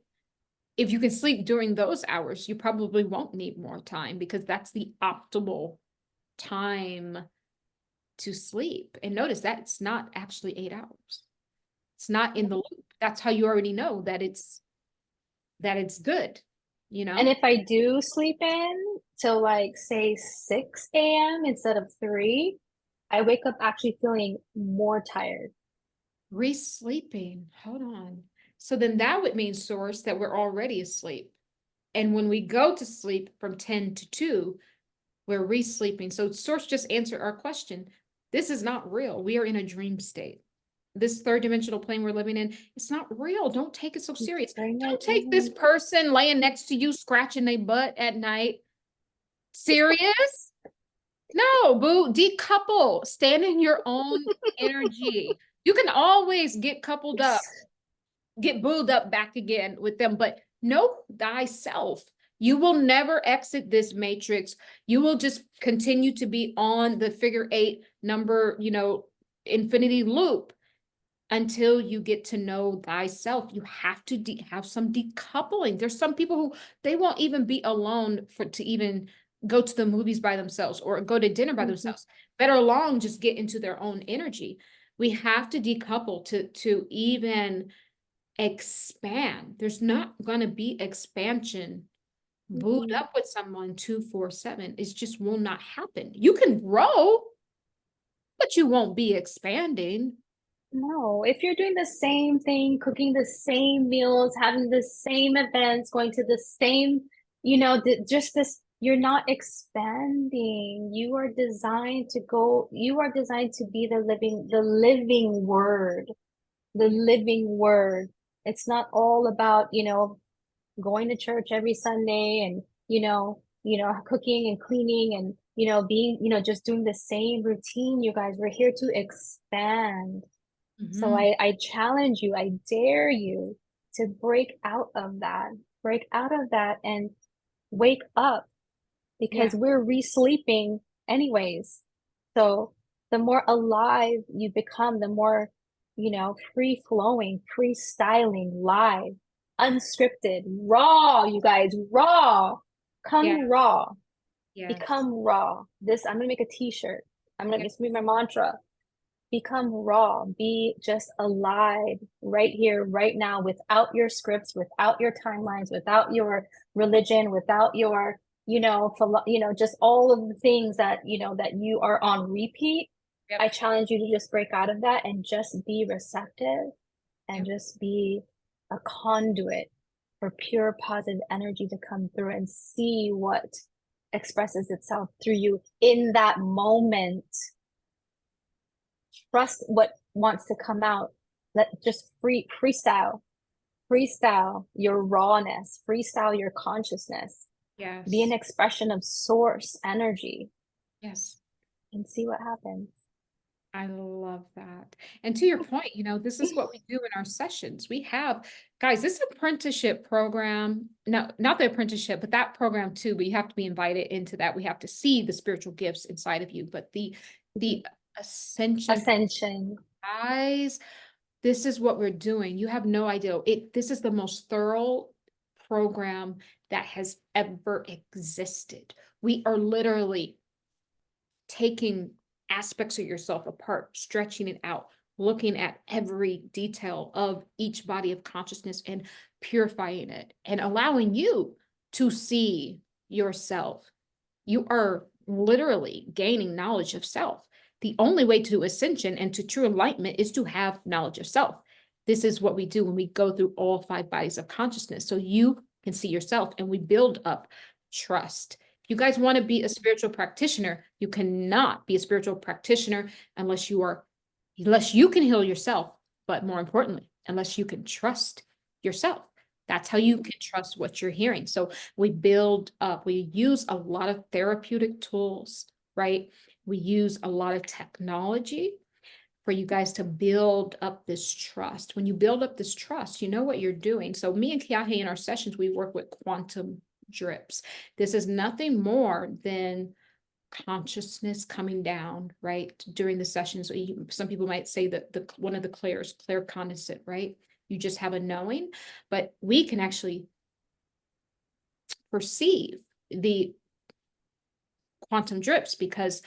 if you can sleep during those hours, you probably won't need more time because that's the optimal time to sleep. And notice that it's not actually 8 hours. It's not in the loop. That's how you already know that it's good, you And know? if I do sleep in till like say 6 a.m. instead of 3, I wake up actually feeling more tired. Re-sleeping. Hold on. So then that would mean, Source, that we're already asleep. And when we go to sleep from 10 to 2, We're re-sleeping. So source just answered our question. This is not real. We are in a dream state. This third dimensional plane we're living in, it's not real. Don't take it so serious. Bring Don't it take this in. person laying next to you scratching their butt at night serious. No, boo, decouple. Stand in your own energy. You can always get coupled up, get booed up back again with them, but know thyself. You will never exit this matrix. You will just continue to be on the figure eight number, infinity loop until you get to know thyself. You have to have some decoupling. There's some people who they won't even be alone to even go to the movies by themselves or go to dinner by themselves. Better along, just get into their own energy. We have to decouple to even expand. There's not going to be expansion booed up with someone 247. It just will not happen. You can grow, but you won't be expanding. No, if you're doing the same thing, cooking the same meals, having the same events, going to the same, just this, you're not expanding. You are designed to be the living word, the living word. It's not all about, going to church every Sunday and, cooking and cleaning and, being, just doing the same routine, you guys. We're here to expand. So Mhm. I challenge you, I dare you to break out of that and wake up because Yeah. we're re-sleeping anyways. So the more alive you become, the more, free flowing, freestyling, live, unscripted, raw, you guys, raw. Yeah. Come raw, Yes. become raw. I'm gonna make a t-shirt. This will be my mantra. Become raw, be just alive right here, right now, without your scripts, without your timelines, without your religion, without your, just all of the things that, that you are on repeat. I Yep. challenge you to just break out of that and just be receptive and Yep. just be a conduit for pure positive energy to come through and see what expresses itself through you in that moment. Trust what wants to come out. Let just freestyle your rawness, freestyle your consciousness, be an Yes. expression of source energy Yes. and see what happens. I love that. And to your point, this is what we do in our sessions. We have, guys, this apprenticeship program, no, not the apprenticeship, but that program too, but you have to be invited into that. We have to see the spiritual gifts inside of you, but the ascension, Ascension. guys, this is what we're doing. You have no idea. This is the most thorough program that has ever existed. We are literally taking aspects of yourself apart, stretching it out, looking at every detail of each body of consciousness and purifying it and allowing you to see yourself. You are literally gaining knowledge of self. The only way to ascension and to true enlightenment is to have knowledge of self. This is what we do when we go through all five bodies of consciousness. So you can see yourself and we build up trust. If you guys want to be a spiritual practitioner, you cannot be a spiritual practitioner unless you can heal yourself, but more importantly, unless you can trust yourself. That's how you can trust what you're hearing. So we build up, we use a lot of therapeutic tools, right? We use a lot of technology for you guys to build up this trust. When you build up this trust, you know what you're doing. So me and Kiahe in our sessions, we work with quantum drips. This is nothing more than consciousness coming down, right? During the sessions, some people might say that one of the claircognizant, right? You just have a knowing, but we can actually perceive the quantum drips because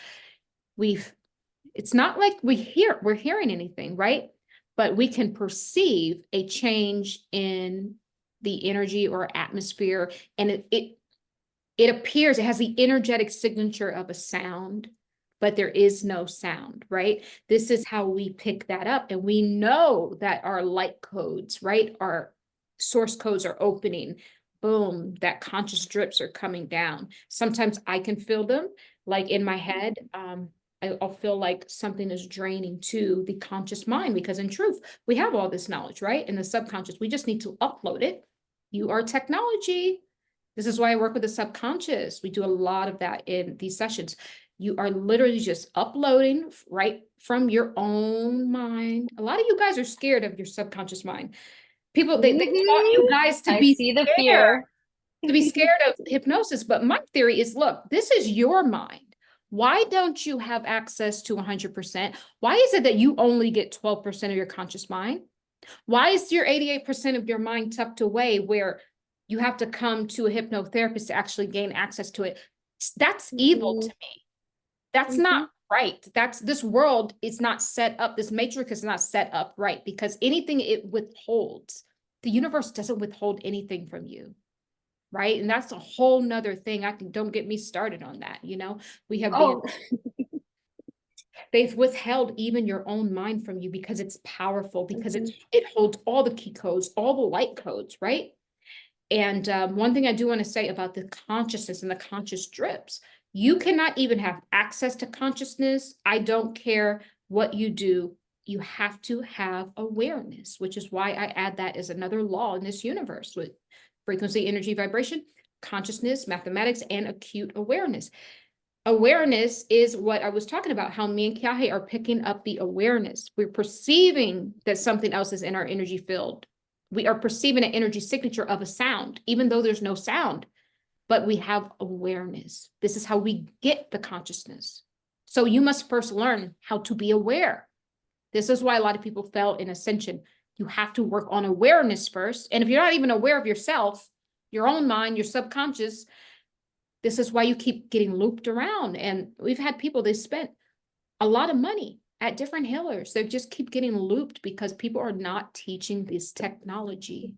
it's not like we're hearing anything, right? But we can perceive a change in the energy or atmosphere, and it appears, it has the energetic signature of a sound, but there is no sound, right? This is how we pick that up. And we know that our light codes, right? Our source codes are opening, boom, that conscious drips are coming down. Sometimes I can feel them like in my head. I'll feel like something is draining to the conscious mind, because in truth, we have all this knowledge, right? In the subconscious, we just need to upload it. You are technology. This is why I work with the subconscious. We do a lot of that in these sessions. You are literally just uploading right from your own mind. A lot of you guys are scared of your subconscious mind. People, they taught you guys I see the fear. to be scared of hypnosis. But my theory is, look, this is your mind. Why don't you have access to 100%? Why is it that you only get 12% of your conscious mind? Why is your 88% of your mind tucked away where you have to come to a hypnotherapist to actually gain access to it? That's evil to me. That's not right. This world is not set up. This matrix is not set up right, because anything it withholds, the universe doesn't withhold anything from you. Right. And that's a whole nother thing. Don't get me started on that. We have they've withheld even your own mind from you because it's powerful, because it holds all the key codes, all the light codes, right? And one thing I do want to say about the consciousness and the conscious drips, you cannot even have access to consciousness. I don't care what you do. You have to have awareness, which is why I add that as another law in this universe with frequency, energy, vibration, consciousness, mathematics, and acute awareness. Awareness is what I was talking about, how me and Kiahe are picking up the awareness. We're perceiving that something else is in our energy field. We are perceiving an energy signature of a sound, even though there's no sound, but we have awareness. This is how we get the consciousness. So you must first learn how to be aware. This is why a lot of people fail in ascension. You have to work on awareness first. And if you're not even aware of yourself, your own mind, your subconscious, this is why you keep getting looped around. And we've had people, they spent a lot of money at different healers. They just keep getting looped because people are not teaching this technology.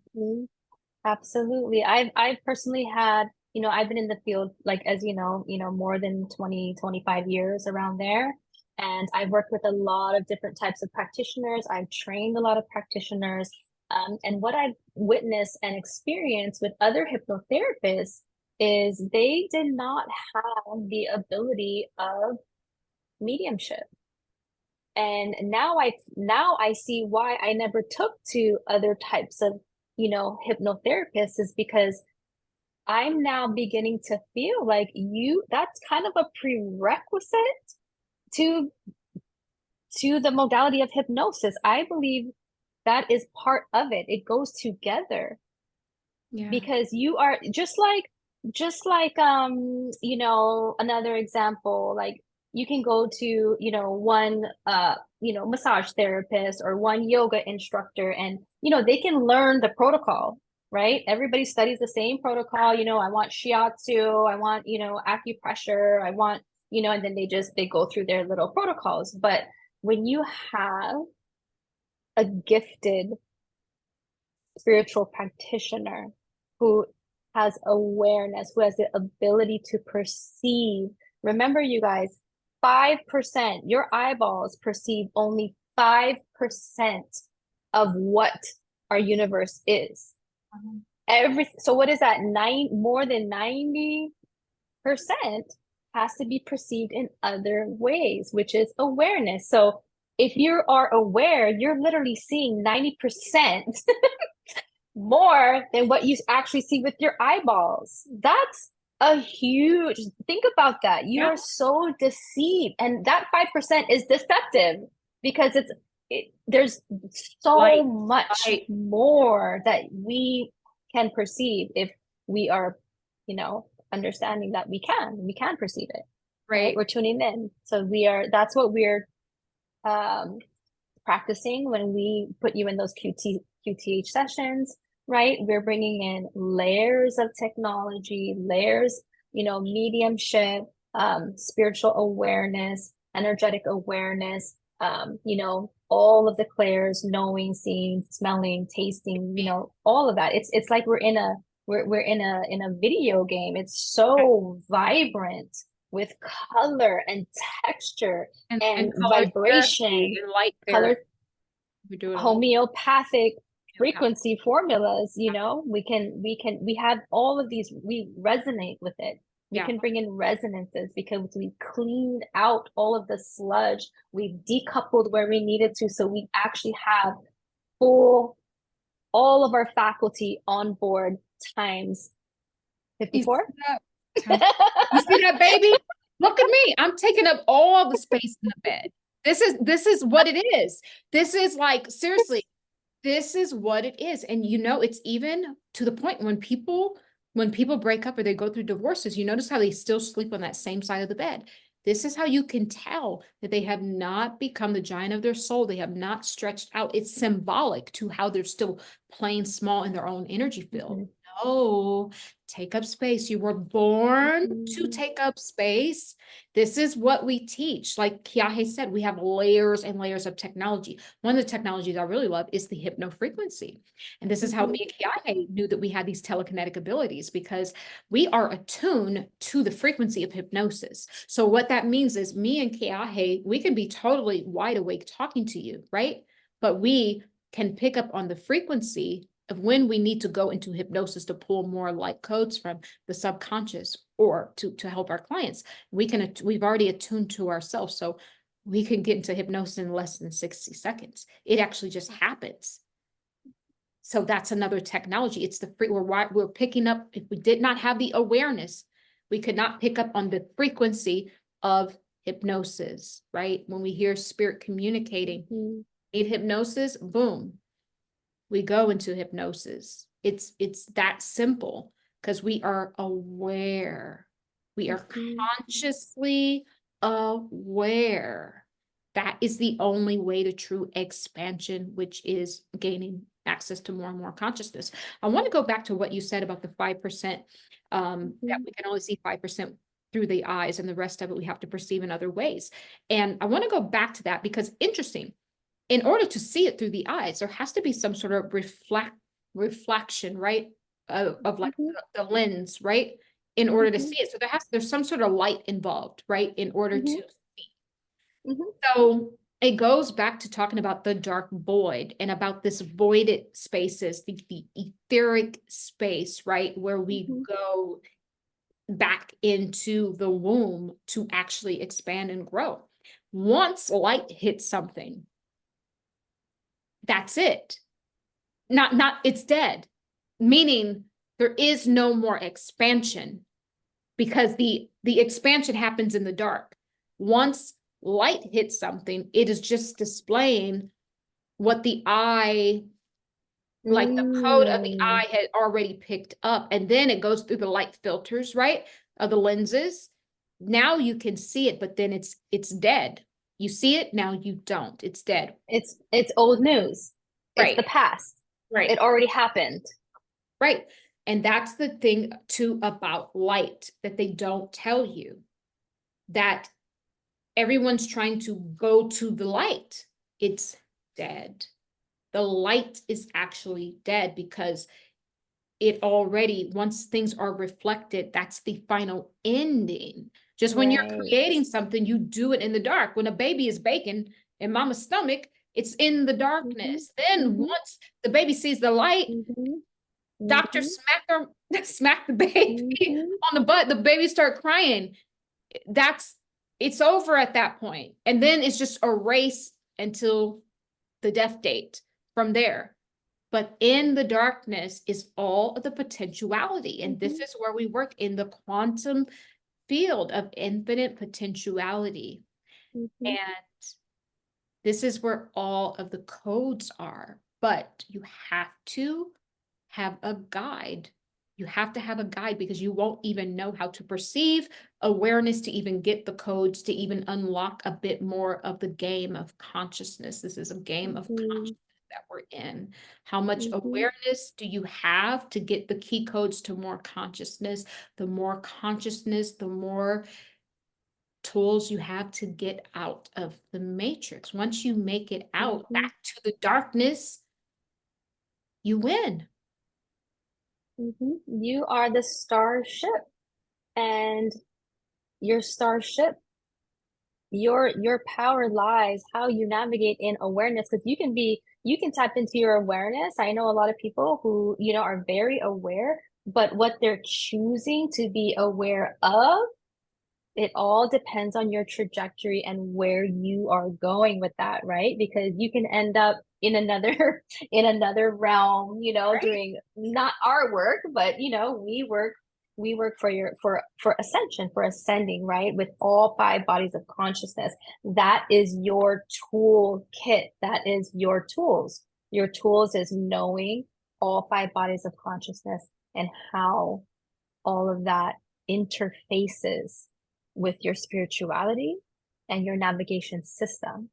Absolutely. I've personally had, I've been in the field, like, as more than 20, 25 years around there. And I've worked with a lot of different types of practitioners. I've trained a lot of practitioners. And what I've witnessed and experienced with other hypnotherapists is they did not have the ability of mediumship. And now I see why I never took to other types of, hypnotherapists, is because I'm now beginning to feel like that's kind of a prerequisite to the modality of hypnosis. I believe that is part of it. It goes together. Yeah. Because you are just like another example, like you can go to one massage therapist or one yoga instructor, and they can learn the protocol, right? Everybody studies the same protocol. I want shiatsu, I want acupressure, I want and then they go through their little protocols. But when you have a gifted spiritual practitioner who has awareness, who has the ability to perceive. Remember, you guys, 5%, your eyeballs perceive only 5% of what our universe is. So what is that? More than 90% has to be perceived in other ways, which is awareness. So if you are aware, you're literally seeing 90% more than what you actually see with your eyeballs. That's a huge, think about that. You are so deceived. And that 5% is deceptive because there's so much more that we can perceive if we are, understanding that we can perceive it. Right. We're tuning in. So that's what we're practicing when we put you in those QTH sessions, right? We're bringing in layers of technology, layers, mediumship, spiritual awareness, energetic awareness, all of the clairs, knowing, seeing, smelling, tasting, all of that. It's like we're in a video game. It's so vibrant with color and texture and vibration, and light color, we do it homeopathic frequency formulas, we have all of these, we resonate with it. We Yeah. can bring in resonances because we cleaned out all of the sludge. We decoupled where we needed to. So we actually have full, all of our faculty on board times You see 54. that? You see that, baby? Look at me. I'm taking up all the space in the bed. This is what it is. This is like, seriously, this is what it is. And it's even to the point when people break up or they go through divorces, you notice how they still sleep on that same side of the bed. This is how you can tell that they have not become the giant of their soul. They have not stretched out. It's symbolic to how they're still playing small in their own energy field. Mhm. No, take up space. You were born to Mhm. take up space. This is what we teach. Like Kiahe said, we have layers and layers of technology. One of the technologies I really love is the hypnofrequency. And this is how me and Kiahe knew that we had these telekinetic abilities, because we are attuned to the frequency of hypnosis. So what that means is me and Kiahe, we can be totally wide awake talking to you, right? But we can pick up on the frequency of when we need to go into hypnosis to pull more light codes from the subconscious, or to help our clients. We've already attuned to ourselves, so we can get into hypnosis in less than 60 seconds. It actually just happens. So that's another technology. It's we're picking up. If we did not have the awareness, we could not pick up on the frequency of hypnosis, right? When we hear spirit communicating, Mhm. need hypnosis, boom, we go into hypnosis. It's that simple, because we are aware. We are Mhm. consciously aware. That is the only way to true expansion, which is gaining access to more and more consciousness. I want to go back to what you said about the 5%, that we can only see 5% through the eyes, and the rest of it we have to perceive in other ways. And I want to go back to that because interesting, in order to see it through the eyes, there has to be some sort of reflection, right? Of like Mhm. the lens, right? In order to Mhm. see it. So there's some sort of light involved, right? In order Mhm. to see. Mhm. So it goes back to talking about the dark void and about this voided spaces, the etheric space, right? Where we Mhm. go back into the womb to actually expand and grow. Once light hits something, that's it. Not it's dead, meaning there is no more expansion, because the expansion happens in the dark. Once light hits something, it is just displaying what the eye, like the code of the Mm. eye had already picked up, and then it goes through the light filters, right, of the lenses. Now you can see it, but then it's dead. You see it, now you don't. It's dead. It's old news. It's Right, the past. right. It already happened. Right. And that's the thing too about light that they don't tell you, that everyone's trying to go to the light. It's dead. The light is actually dead, because it already, once things are reflected, that's the final ending. Just when you're Right. creating something, you do it in the dark. When a baby is baking in mama's stomach, it's in the Mhm. darkness. Then Mhm. once the baby sees the light, Mhm. doctor Mhm. smack the baby Mhm. on the butt, the baby start crying. That's It's over at that point. And then it's just a race until the death date from there. But in the darkness is all of the potentiality. And this Mhm. is where we work in the quantum field of infinite potentiality. Mhm. And this is where all of the codes are. But you have to have a guide. You have to have a guide, because you won't even know how to perceive awareness to even get the codes to even unlock a bit more of the game of consciousness. This is a game of Mhm. consciousness that we're in. How much Mhm. awareness do you have to get the key codes to more consciousness? The more consciousness, the more tools you have to get out of the matrix. Once you make it out Mhm. back to the darkness, you win. Mhm. You are the starship, and your starship Your power lies how you navigate in awareness, because you can tap into your awareness. I know a lot of people who, are very aware, but what they're choosing to be aware of, it all depends on your trajectory and where you are going with that, right? Because you can end up in another in another realm, Right. doing not our work, but we work for for ascension, for ascending, right? With all five bodies of consciousness. That is your tool kit. That is your tools. Your tools is knowing all five bodies of consciousness and how all of that interfaces with your spirituality and your navigation system.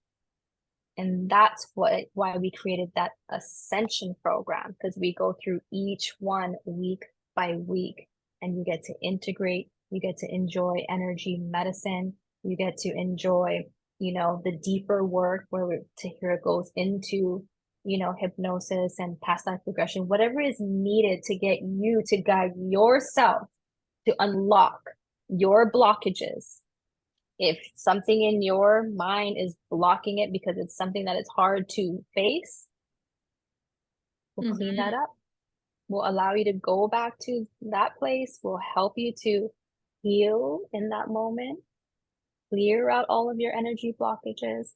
And that's why we created that ascension program, because we go through each one week by week, and you get to integrate, you get to enjoy energy medicine, you get to enjoy, the deeper work where it goes into, hypnosis and past life regression, whatever is needed to get you to guide yourself to unlock your blockages. If something in your mind is blocking it because it's something that is hard to face, we'll clean that Mhm. up. We'll allow you to go back to that place. We'll help you to heal in that moment, clear out all of your energy blockages,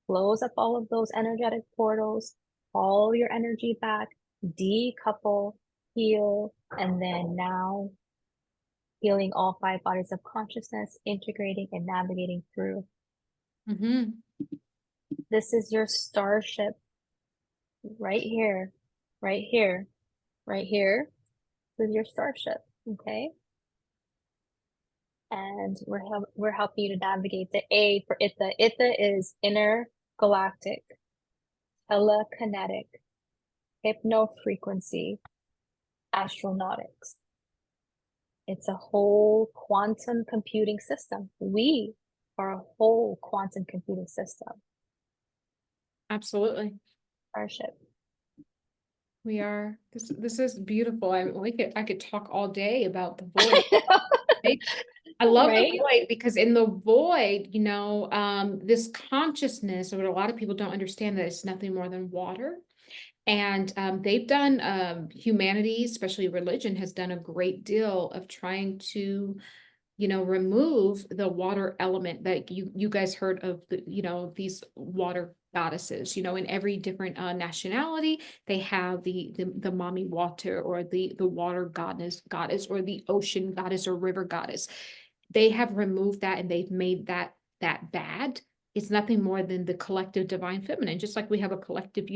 close up all of those energetic portals, call your energy back, decouple, heal, and then now healing all five bodies of consciousness, integrating and navigating through. Mhm. This is your starship right here, right here, right here. This is your starship, okay? And we're helping you to navigate the A for Itha. Itha is intergalactic, telekinetic, hypnofrequency, astronautics. It's a whole quantum computing system. We are a whole quantum computing system. Absolutely. Starship. We are. This is beautiful. I could talk all day about the void. Right? I love the Right? void because in the void, this consciousness, what a lot of people don't understand, that it's nothing more than water. And they've done, humanity, especially religion, has done a great deal of trying to, remove the water element. That you guys heard of the, these water goddesses, in every different nationality, they have the mommy water, or the water goddess, or the ocean goddess, or river goddess. They have removed that, and they've made that bad. It's nothing more than the collective divine feminine. Just like we have a collective,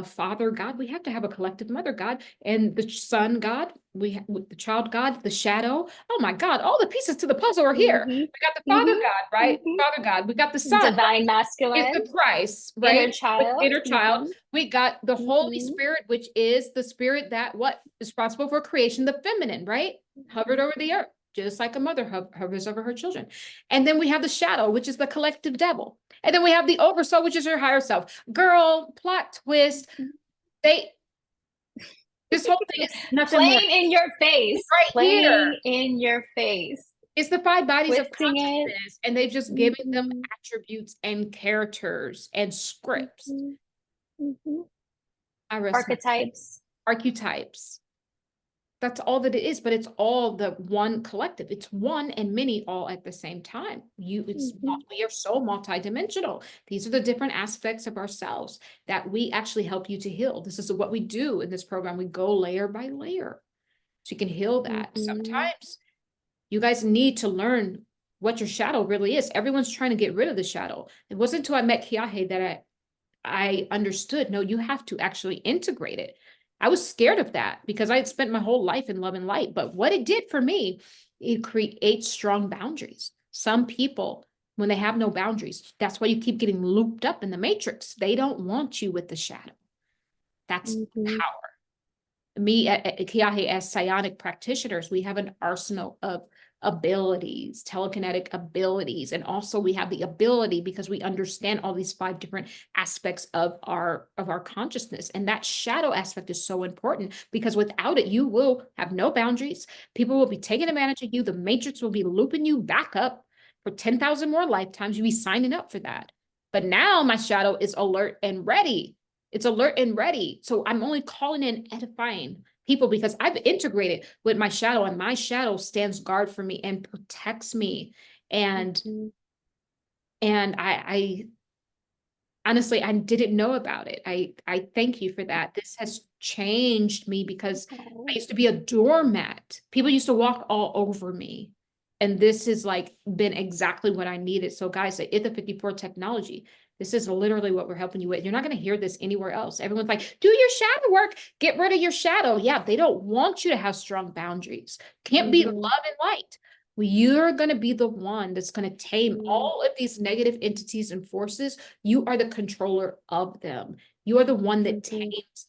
father God, we have to have a collective mother God, and the son God, the child God, the shadow. Oh my God, all the pieces to the puzzle are here. Mm-hmm. We got the father God, Mm-hmm. right? Mm-hmm. Father God. We got the son, Divine is masculine, the Christ, inner right? With child. inner child. Mm-hmm. We got the Holy Mm-hmm. Spirit, which is the spirit that what is responsible for creation, the feminine, right? Hovered over the earth, just like a mother hovers over her children. And then we have the shadow, which is the collective devil. And then we have the oversoul, which is your higher self. Girl, plot twist. They this whole thing is nothing more Playing in your face, right here. playing in your face, It's the five bodies of twisting it. consciousness, and they've just given them Mm-hmm. attributes and characters and scripts. Mm-hmm. Mm-hmm. I rest my Archetypes. archetypes. That's all that it is, but it's all the one collective. It's one and many all at the same time. Mm-hmm. We are so multidimensional. These are the different aspects of ourselves that we actually help you to heal. This is what we do in this program. We go layer by layer so you can heal that. Mm-hmm. Sometimes you guys need to learn what your shadow really is. Everyone's trying to get rid of the shadow. It wasn't until I met Kiahe that I understood, no, you have to actually integrate it. I was scared of that because I had spent my whole life in love and light. But what it did for me, it creates strong boundaries. Some people, when they have no boundaries, that's why you keep getting looped up in the matrix. They don't want you with the shadow. That's Mm-hmm. power. Me at Kiahe, as psionic practitioners, we have an arsenal of abilities, telekinetic abilities, and also we have the ability, because we understand all these five different aspects of our consciousness. And that shadow aspect is so important, because without it, you will have no boundaries. People will be taking advantage of you. The matrix will be looping you back up. for 10,000 more lifetimes, you'd be signing up for that. But now my shadow is alert and ready. It's alert and ready. So I'm only calling in edifying people because I've integrated with my shadow, and my shadow stands guard for me and protects me. And I honestly, I didn't know about it. I thank you for that. This has changed me because I used to be a doormat. People used to walk all over me. And this has like been exactly what I needed. So guys, the ITHA 54 technology, this is literally what we're helping you with. You're not going to hear this anywhere else. Everyone's like, do your shadow work, get rid of your shadow. Yeah, they don't want you to have strong boundaries. Can't be love and light. Well, you're going to be the one that's going to tame all of these negative entities and forces. You are the controller of them. You are the one that tames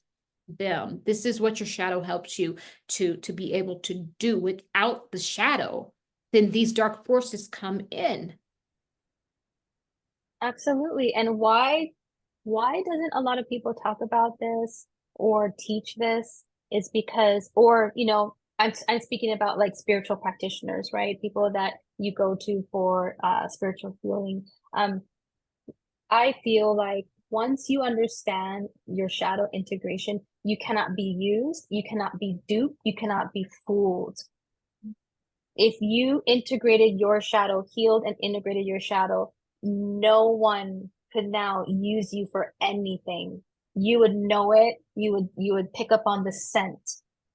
them. This is what your shadow helps you to be able to do. Without the shadow, then these dark forces come in. Absolutely. And why doesn't a lot of people talk about this or teach this? Is because, or I'm speaking about like spiritual practitioners, right? People that you go to for spiritual healing. I feel like once you understand your shadow integration, you cannot be used, you cannot be duped, you cannot be fooled. If you integrated your shadow, healed and integrated your shadow, no one could now use you for anything. You would know it. You would pick up on the scent.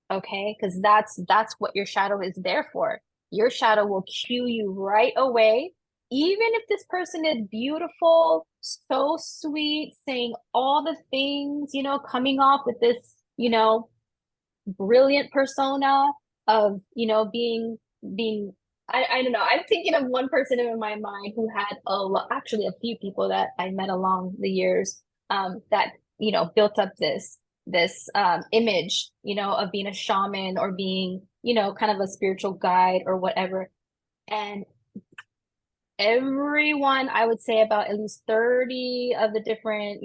Okay? Because that's what your shadow is there for. Your shadow will cue you right away. Even if this person is beautiful, so sweet, saying all the things, coming off with this, brilliant persona of, being I don't know. I'm thinking of one person in my mind who had actually a few people that I met along the years, that built up this image, of being a shaman or being, kind of a spiritual guide or whatever. And everyone, I would say about at least 30 of the different,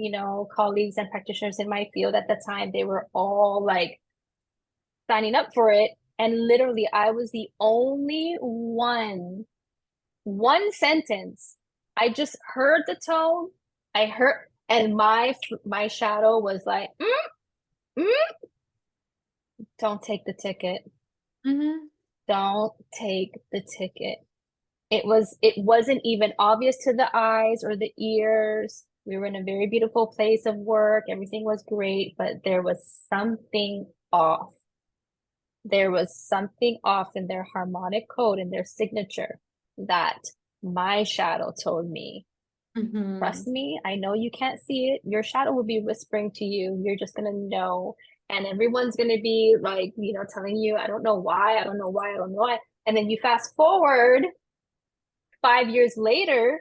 colleagues and practitioners in my field at the time, they were all like signing up for it. And literally, I was the only one sentence. I just heard the tone. I heard, and my shadow was like, don't take the ticket. Don't take the ticket. It wasn't even obvious to the eyes or the ears. We were in a very beautiful place of work. Everything was great, but there was something off. There was something off in their harmonic code, in their signature, that my shadow told me, trust me, I know you can't see it. Your shadow will be whispering to you. You're just going to know. And everyone's going to be like, telling you, I don't know why, I don't know why, I don't know why. And then you fast forward 5 years later,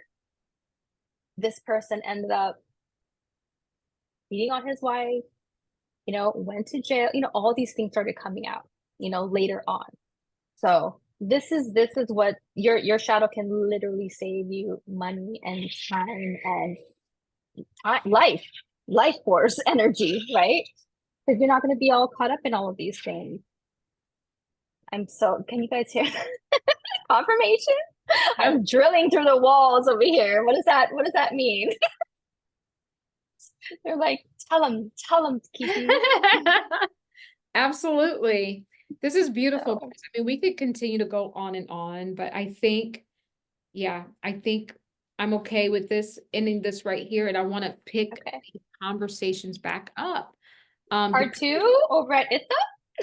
this person ended up beating on his wife, went to jail, all these things started coming out, later on. So this is what your shadow can literally save you money and time and life force energy, right? Because you're not going to be all caught up in all of these things. Can you guys hear confirmation? I'm drilling through the walls over here. What does that mean? They're like, tell them, Kiki. Absolutely. This is beautiful. I mean, we could continue to go on and on, but I think I'm okay with this, ending this right here. And I want to pick these conversations back up. Part 2 over at ITHA?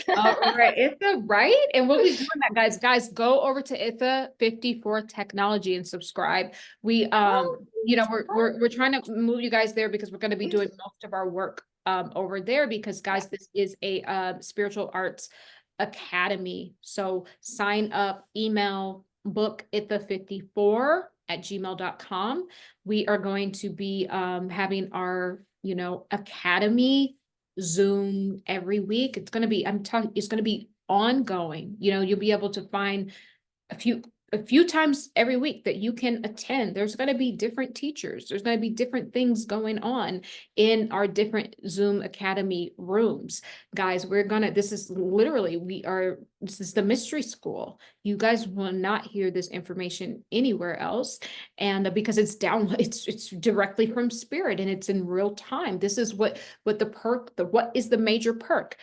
Over at ITHA, right? And we'll be doing that, guys. Go over to ITHA 54 Technology and subscribe. We we're trying to move you guys there because we're going to be doing most of our work over there, because guys, this is a spiritual arts academy. So sign up, email, book itha54@gmail.com. We are going to be having our academy Zoom every week. It's going to be, it's going to be ongoing. You'll be able to find a few a few times every week that you can attend. There's going to be different teachers. There's going to be different things going on in our different Zoom Academy rooms. Guys, this is literally, this is the mystery school. You guys will not hear this information anywhere else. And because it's it's directly from spirit and it's in real time. This is what is the major perk?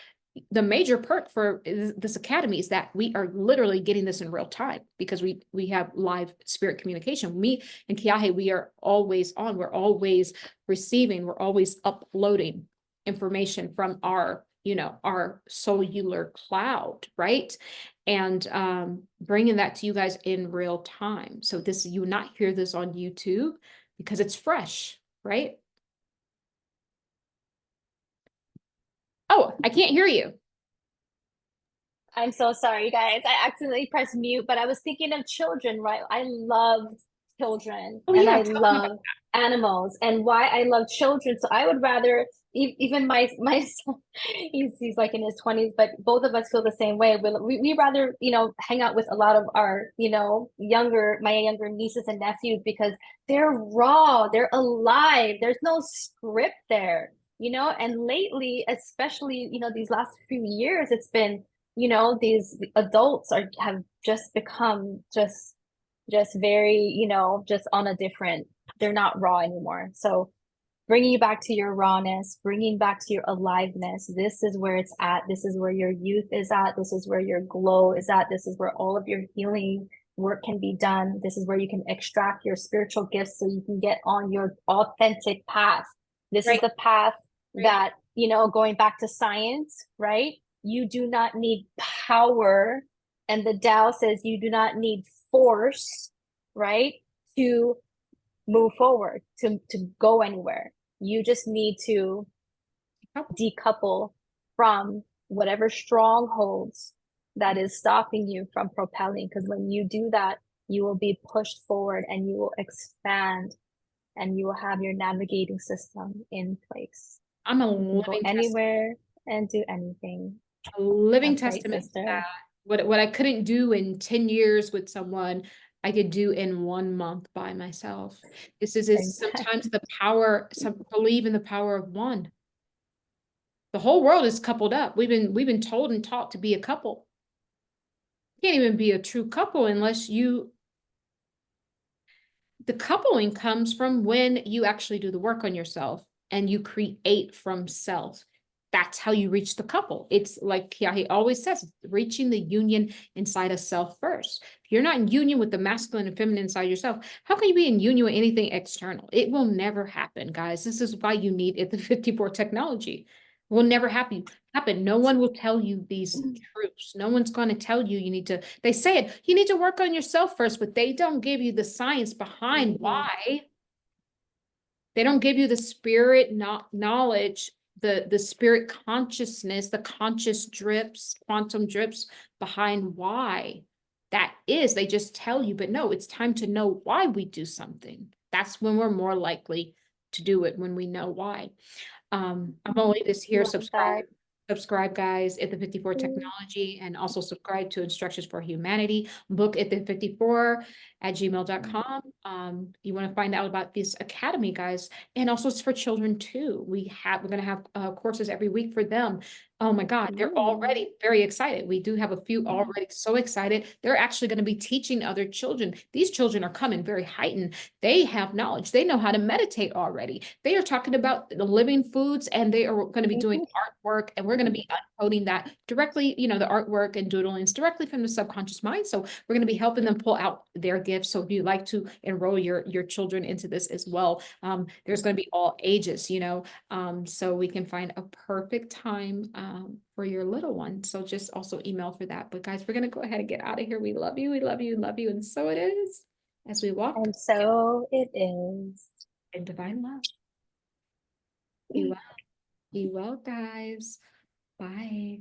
The major perk for this academy is that we are literally getting this in real time because we have live spirit communication. Me and Kiahe, we are always on. We're always receiving. We're always uploading information from our cellular cloud, right? And bringing that to you guys in real time. So you will not hear this on YouTube because it's fresh, right? Oh, I can't hear you. I'm so sorry, guys. I accidentally pressed mute, but I was thinking of children, right? I love children Oh and yeah, I tell them about love animals, and why I love children. So I would rather even my son, he's like in his 20s, but both of us feel the same way. We rather, hang out with a lot of our, my younger nieces and nephews because they're raw, they're alive. There's no script there, and lately, especially, these last few years, it's been these adults have just become just very, just on a different, they're not raw anymore. So bringing you back to your rawness, bringing back to your aliveness, this is where it's at. This is where your youth is at. This is where your glow is at. This is where all of your healing work can be done. This is where you can extract your spiritual gifts so you can get on your authentic path. This is right. the path Right. that, going back to science, right? You do not need power. And the Tao says you do not need force, right? To move forward, to go anywhere. You just need to decouple from whatever strongholds that is stopping you from propelling. Because when you do that, you will be pushed forward and you will expand and you will have your navigating system in place. I'm a You can go living anywhere and do anything. a living That's right, testament to sister. that. What I couldn't do in 10 years with someone, I could do in 1 month by myself. This is sometimes Exactly. the power, believe in the power of one. The whole world is coupled up. We've been told and taught to be a couple. You can't even be a true couple unless the coupling comes from when you actually do the work on yourself and you create from self. That's how you reach the couple. It's like he always says, reaching the union inside of self first. If you're not in union with the masculine and feminine inside yourself, how can you be in union with anything external? It will never happen, guys. This is why you need the 54 technology. It will never happen. No one will tell you these truths. No one's going to tell you they say it, you need to work on yourself first, but they don't give you the science behind why. They don't give you the spirit knowledge, the spirit consciousness, the conscious drips, quantum drips behind why that is. They just tell you, but no, it's time to know why we do something. That's when we're more likely to do it, when we know why. I'm gonna leave this here. Love that. Subscribe, guys, at the 54 Technology, and also subscribe to Instructions for Humanity, book at the 54 at gmail.com. You want to find out about this academy, guys, and also it's for children too. We're going to have courses every week for them. Oh my God, they're already very excited. We do have a few already so excited. They're actually going to be teaching other children. These children are coming very heightened. They have knowledge. They know how to meditate already. They are talking about the living foods, and they are going to be doing artwork, and we're going to be uncoding that directly, the artwork and doodlings directly from the subconscious mind. So we're going to be helping them pull out their gifts. So if you'd like to enroll your children into this as well, there's going to be all ages, so we can find a perfect time for your little one. So just also email for that. But guys, we're going to go ahead and get out of here. We love you. We love you. Love you. And so it is as we walk. And so it is. In divine love. Be well. Be well, guys. Bye.